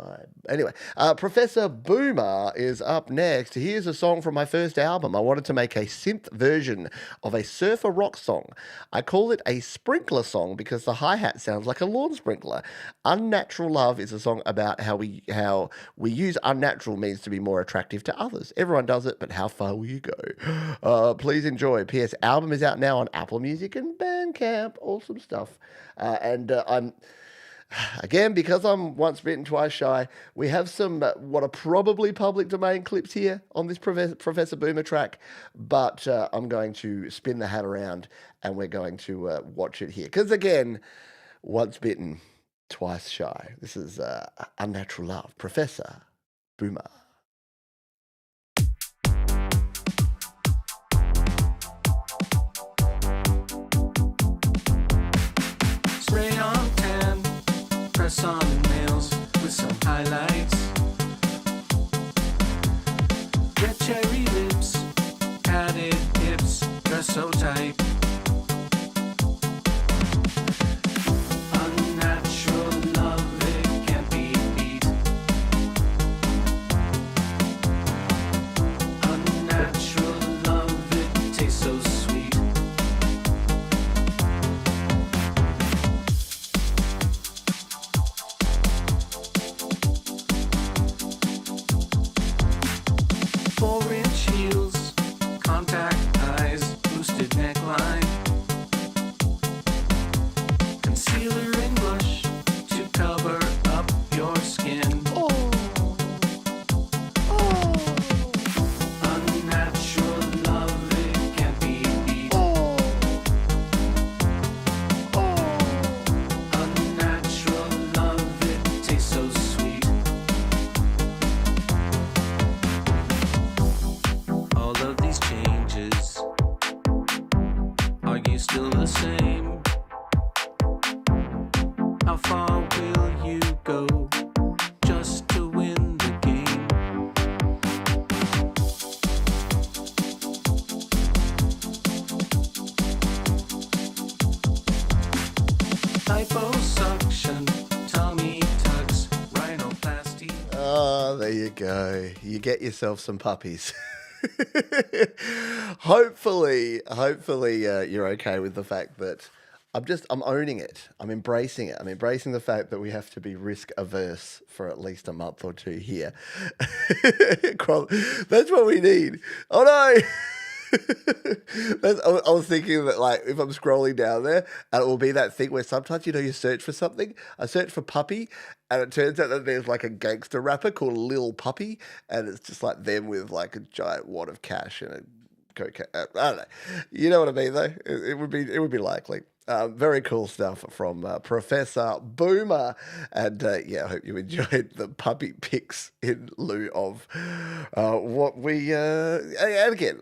S2: Anyway, Professor Boomer is up next. Here's a song from my first album. I wanted to make a synth version of a surfer rock song. I call it a sprinkler song because the hi-hat sounds like a lawn sprinkler. Unnatural Love is a song about how we use unnatural means to be more attractive to others. Everyone does it, but how far will you go? Please enjoy. P.S. Album is out now on Apple Music and Bandcamp. Awesome stuff. I'm again, because I'm once bitten, twice shy, we have some what are probably public domain clips here on this Professor Boomer track, but I'm going to spin the hat around and we're going to watch it here. Because again, once bitten, twice shy. This is Unnatural Love, Professor Boomer.
S9: Spray on tan, press on the nails with some highlights. Red cherry lips, padded hips, dress so tight. Unnatural love, it can't be beat. Unnatural love, it tastes so sweet. Four-inch heels, contact eyes, boosted neckline, concealer and blush to cover up your skin. Unnatural love, it can't be beat. Unnatural love, it tastes so sweet. All of these changes, are you still the same? How far will you go just to win the game? Liposuction, tummy tucks, rhinoplasty.
S2: Oh, there you go. You get yourself some puppies. Hopefully, you're okay with the fact that I'm owning it. I'm embracing it. I'm embracing the fact that we have to be risk averse for at least a month or two here. That's what we need. Oh no. I was thinking that, like, if I'm scrolling down there, and it will be that thing where sometimes, you search for something. I search for puppy, and it turns out that there's like a gangster rapper called Lil Puppy, and it's just like them with like a giant wad of cash and a cocaine. I don't know. You know what I mean, though. It would be likely. Very cool stuff from Professor Boomer. And I hope you enjoyed the puppy pics in lieu of what we... and again,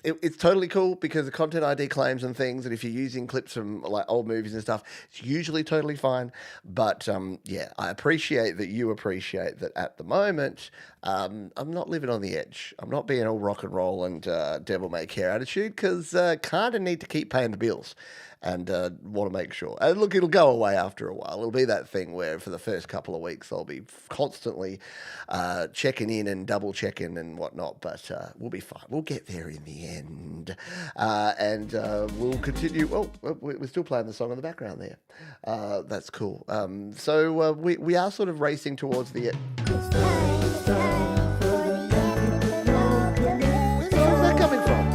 S2: it's totally cool because the Content ID claims and things, and if you're using clips from like old movies and stuff, it's usually totally fine. But I appreciate that you appreciate that at the moment, I'm not living on the edge. I'm not being all rock and roll and devil may care attitude because kind of need to keep paying the bills. And want to make sure. And look, it'll go away after a while. It'll be that thing where for the first couple of weeks, I'll be constantly checking in and double checking and whatnot. But we'll be fine. We'll get there in the end. And we'll continue. Oh, we're still playing the song in the background there. That's cool. So we are sort of racing towards the end. Where's that coming from?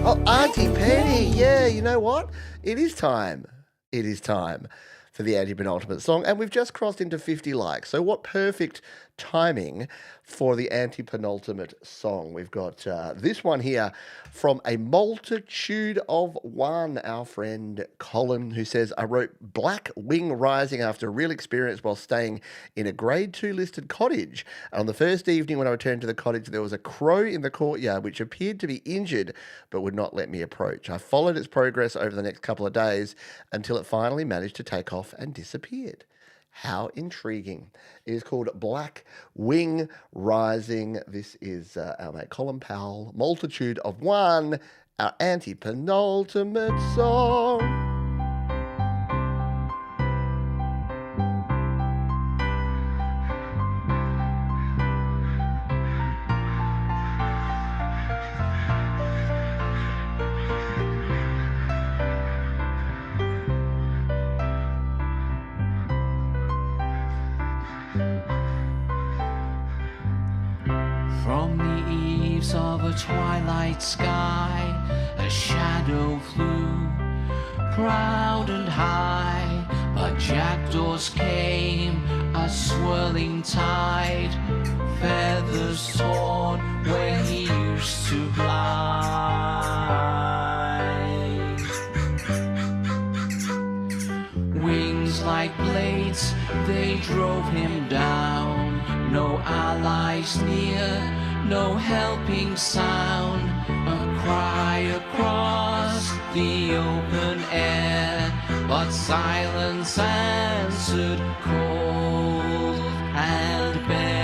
S2: Oh, Auntie Penny. Yeah, you know what? It is time. It is time for the anti-penultimate song. And we've just crossed into 50 likes. So what perfect timing for the anti-penultimate song. We've got this one here from A Multitude of One, our friend Colin, who says, I wrote Black Wing Rising after a real experience while staying in a grade 2 listed cottage. And on the first evening when I returned to the cottage, there was a crow in the courtyard which appeared to be injured but would not let me approach. I followed its progress over the next couple of days until it finally managed to take off and disappeared. How intriguing. It is called Black Wing Rising. This is our mate Colin Powell, Multitude of One, our anti-penultimate song.
S9: From the eaves of a twilight sky, a shadow flew, proud and high. But jackdaws came, a swirling tide, feathers torn where he used to glide. Wings like blades, they drove him down. No allies near, no helping sound. A cry across the open air, but silence answered cold and bare.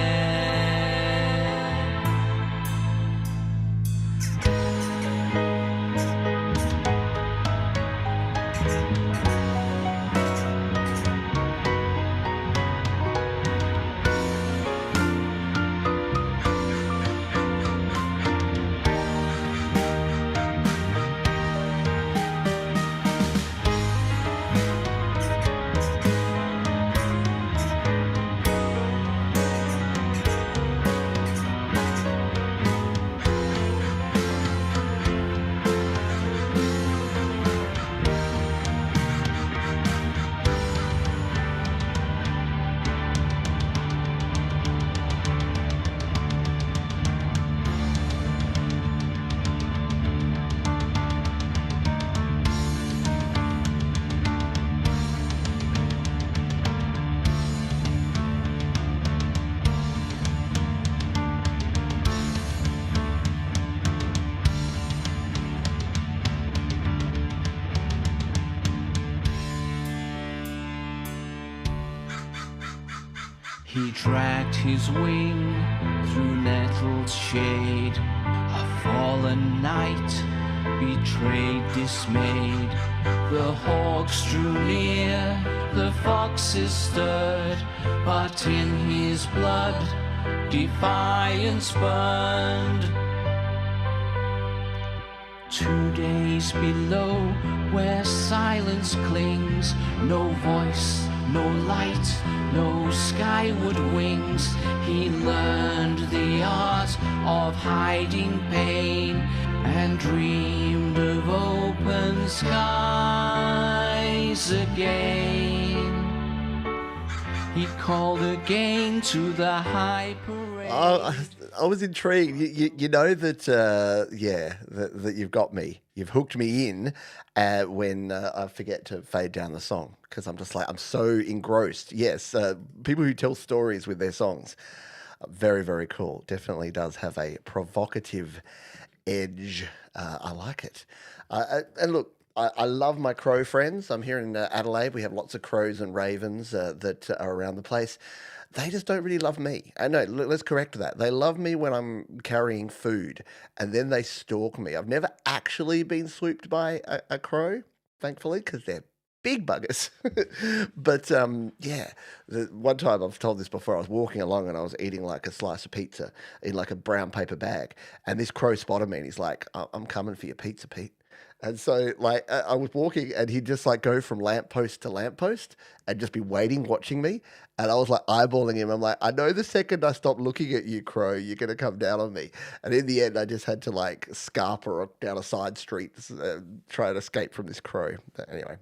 S9: He dragged his wing through nettled shade. A fallen knight, betrayed, dismayed. The hawks drew near, the foxes stirred, but in his blood defiance burned. 2 days below, where silence clings, no voice, no light, no skyward wings. He learned the art of hiding pain and dreamed of open skies again. He called again to the high parade.
S2: I was intrigued. You know that, that you've got me. You've hooked me in when I forget to fade down the song because I'm just like, I'm so engrossed. Yes, people who tell stories with their songs, very, very cool. Definitely does have a provocative edge. I like it. And look, I love my crow friends. I'm here in Adelaide. We have lots of crows and ravens that are around the place. They just don't really love me. I know, let's correct that. They love me when I'm carrying food, and then they stalk me. I've never actually been swooped by a crow, thankfully, because they're big buggers. But one time, I've told this before, I was walking along and I was eating like a slice of pizza in like a brown paper bag, and this crow spotted me and he's like, I'm coming for your pizza, Pete. And so, like, I was walking and he'd just, like, go from lamppost to lamppost and just be waiting, watching me. And I was, like, eyeballing him. I'm like, I know the second I stop looking at you, crow, you're going to come down on me. And in the end, I just had to, like, scarper down a side street, try and escape from this crow. But anyway.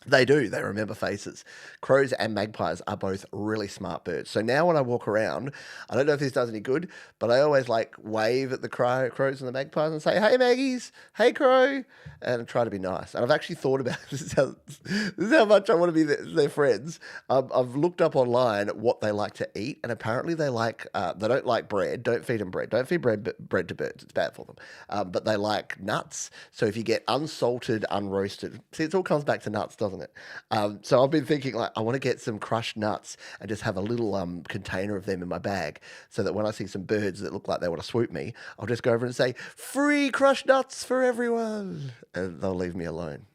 S2: They do. They remember faces. Crows and magpies are both really smart birds. So now when I walk around, I don't know if this does any good, but I always like wave at the crows and the magpies and say, "Hey, Maggies. Hey, crow," and try to be nice. And I've actually thought about this is how much I want to be their friends. I've looked up online what they like to eat, and apparently they don't like bread. Don't feed them bread. Don't feed bread to birds. It's bad for them. But they like nuts. So if you get unsalted, unroasted, see, it all comes back to nuts, doesn't it? So I've been thinking, like, I want to get some crushed nuts and just have a little container of them in my bag so that when I see some birds that look like they want to swoop me, I'll just go over and say, "Free crushed nuts for everyone," and they'll leave me alone.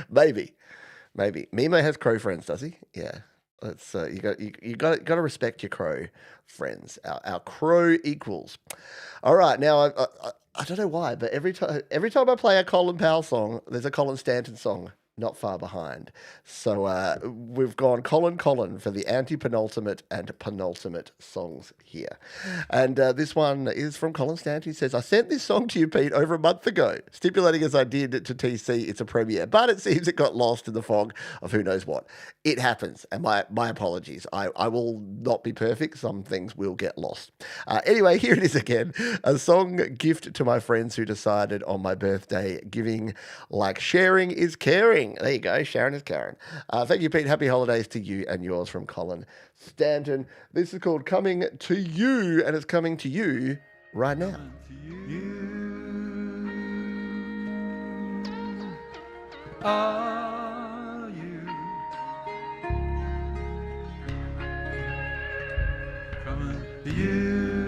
S2: Maybe. Mimo has crow friends, does he? Yeah. That's you got to respect your crow friends, our crow equals. All right, now I don't know why, but every time I play a Colin Powell song, there's a Colin Stanton song not far behind. So we've gone Colin for the anti-penultimate and penultimate songs here. And this one is from Colin Stant. He says, I sent this song to you, Pete, over a month ago, stipulating as I did to TC it's a premiere, but it seems it got lost in the fog of who knows what. It happens, and my apologies. I will not be perfect. Some things will get lost. Anyway, here it is again. A song gift to my friends who decided on my birthday, giving like sharing is caring. There you go, Sharon is Karen. Thank you, Pete. Happy holidays to you and yours from Colin Stanton. This is called Coming to You, and it's coming to you right now.
S3: Are you coming to you?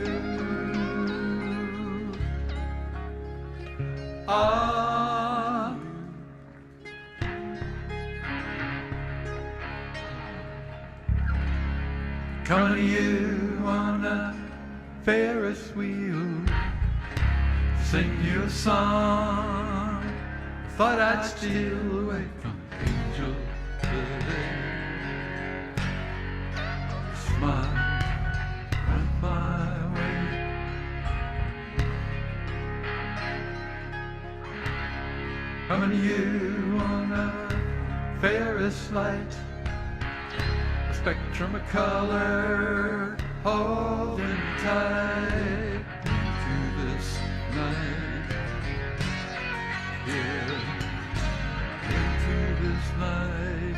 S3: Are you coming to you on a Ferris wheel? Sing you a song. Thought I'd steal away from angel today. Smile right my way. Coming to you on a Ferris light, a spectrum of color holding tight into this night. Yeah, into this night.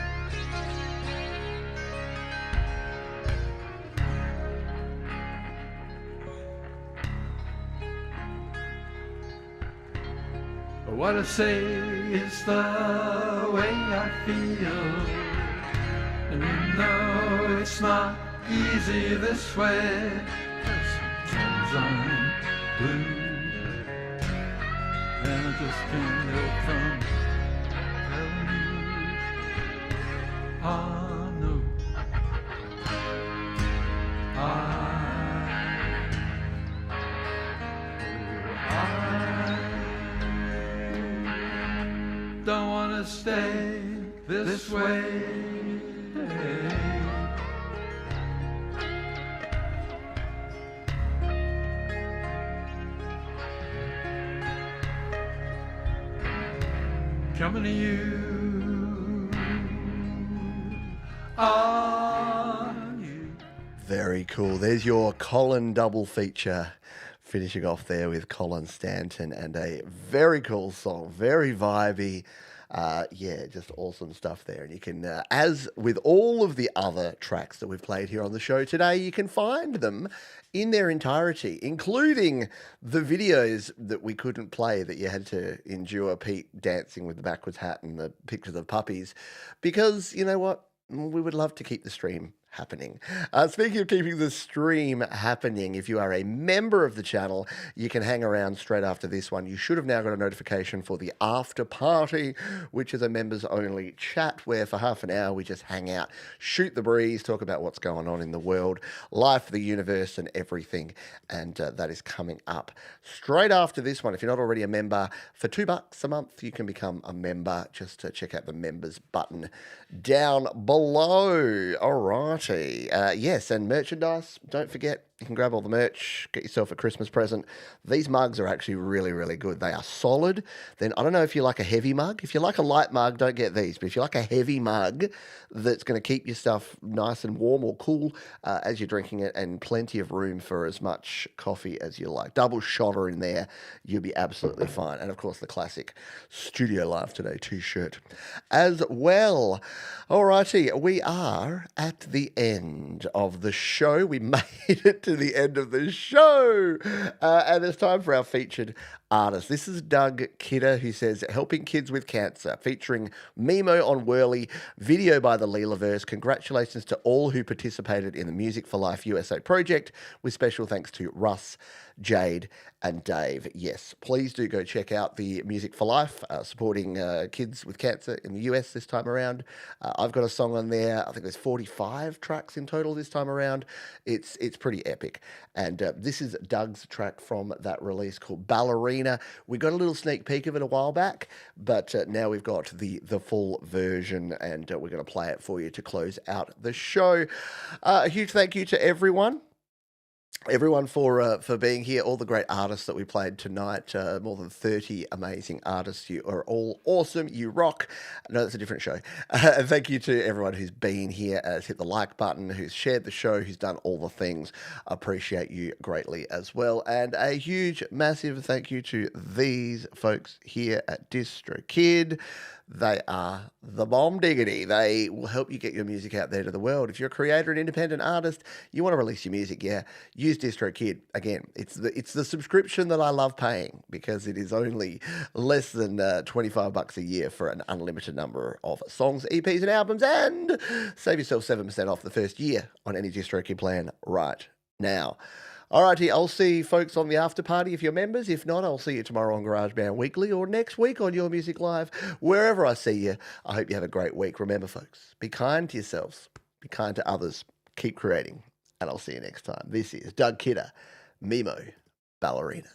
S3: What I say is the way I feel, and you know it's not easy this way. 'Cause sometimes I'm blue, and I just can't help from telling you I know I don't want to stay this way. Coming to you, are you?
S2: Very cool. There's your Colin double feature, finishing off there with Colin Stanton, and a very cool song, very vibey. Yeah, just awesome stuff there. And you can, as with all of the other tracks that we've played here on the show today, you can find them in their entirety, including the videos that we couldn't play that you had to endure Pete dancing with the backwards hat and the pictures of puppies, because you know what? We would love to keep the stream happening. Speaking of keeping the stream happening, if you are a member of the channel, you can hang around straight after this one. You should have now got a notification for the after party, which is a members only chat where for half an hour we just hang out, shoot the breeze, talk about what's going on in the world, life, the universe, and everything. And that is coming up straight after this one. If you're not already a member, for $2 a month, you can become a member. Just to check out the members button down below. All right. Yes, and merchandise. Don't forget, you can grab all the merch, get yourself a Christmas present. These mugs are actually really, really good. They are solid. Then I don't know if you like a heavy mug. If you like a light mug, don't get these. But if you like a heavy mug that's going to keep your stuff nice and warm or cool as you're drinking it, and plenty of room for as much coffee as you like. Double shotter in there, you'll be absolutely fine. And of course, the classic Studio Live Today t-shirt as well. Alrighty, we are at the end of the show. We made it to the end of the show. And it's time for our featured artist. This is Doug Kidder, who says, helping kids with cancer, featuring Mimo on Whirly, video by the Leelaverse. Congratulations to all who participated in the Music for Life USA project, with special thanks to Russ, Jade, and Dave. Yes, please do go check out the Music for Life, supporting kids with cancer in the US this time around. I've got a song on there. I think there's 45 tracks in total this time around. It's pretty epic. epic. And this is Doug's track from that release called Ballerina. We got a little sneak peek of it a while back, but now we've got the full version, and we're going to play it for you to close out the show. A huge thank you to everyone for being here, all the great artists that we played tonight, more than 30 amazing artists. You are all awesome. You rock. No, that's a different show. And thank you to everyone who's been here, has hit the like button, who's shared the show, who's done all the things. Appreciate you greatly as well. And a huge, massive thank you to these folks here at DistroKid. They are the bomb diggity. They will help you get your music out there to the world. If you're a creator and independent artist, you want to release your music, use DistroKid. Again, it's the subscription that I love paying, because it is only less than $25 a year for an unlimited number of songs, EPs, and albums, and save yourself 7% off the first year on any DistroKid plan right now. Alrighty, I'll see folks on the after party if you're members. If not, I'll see you tomorrow on GarageBand Weekly, or next week on Your Music Live. Wherever I see you, I hope you have a great week. Remember, folks, be kind to yourselves, be kind to others, keep creating, and I'll see you next time. This is Doug Kidder, Mimo, Ballerina.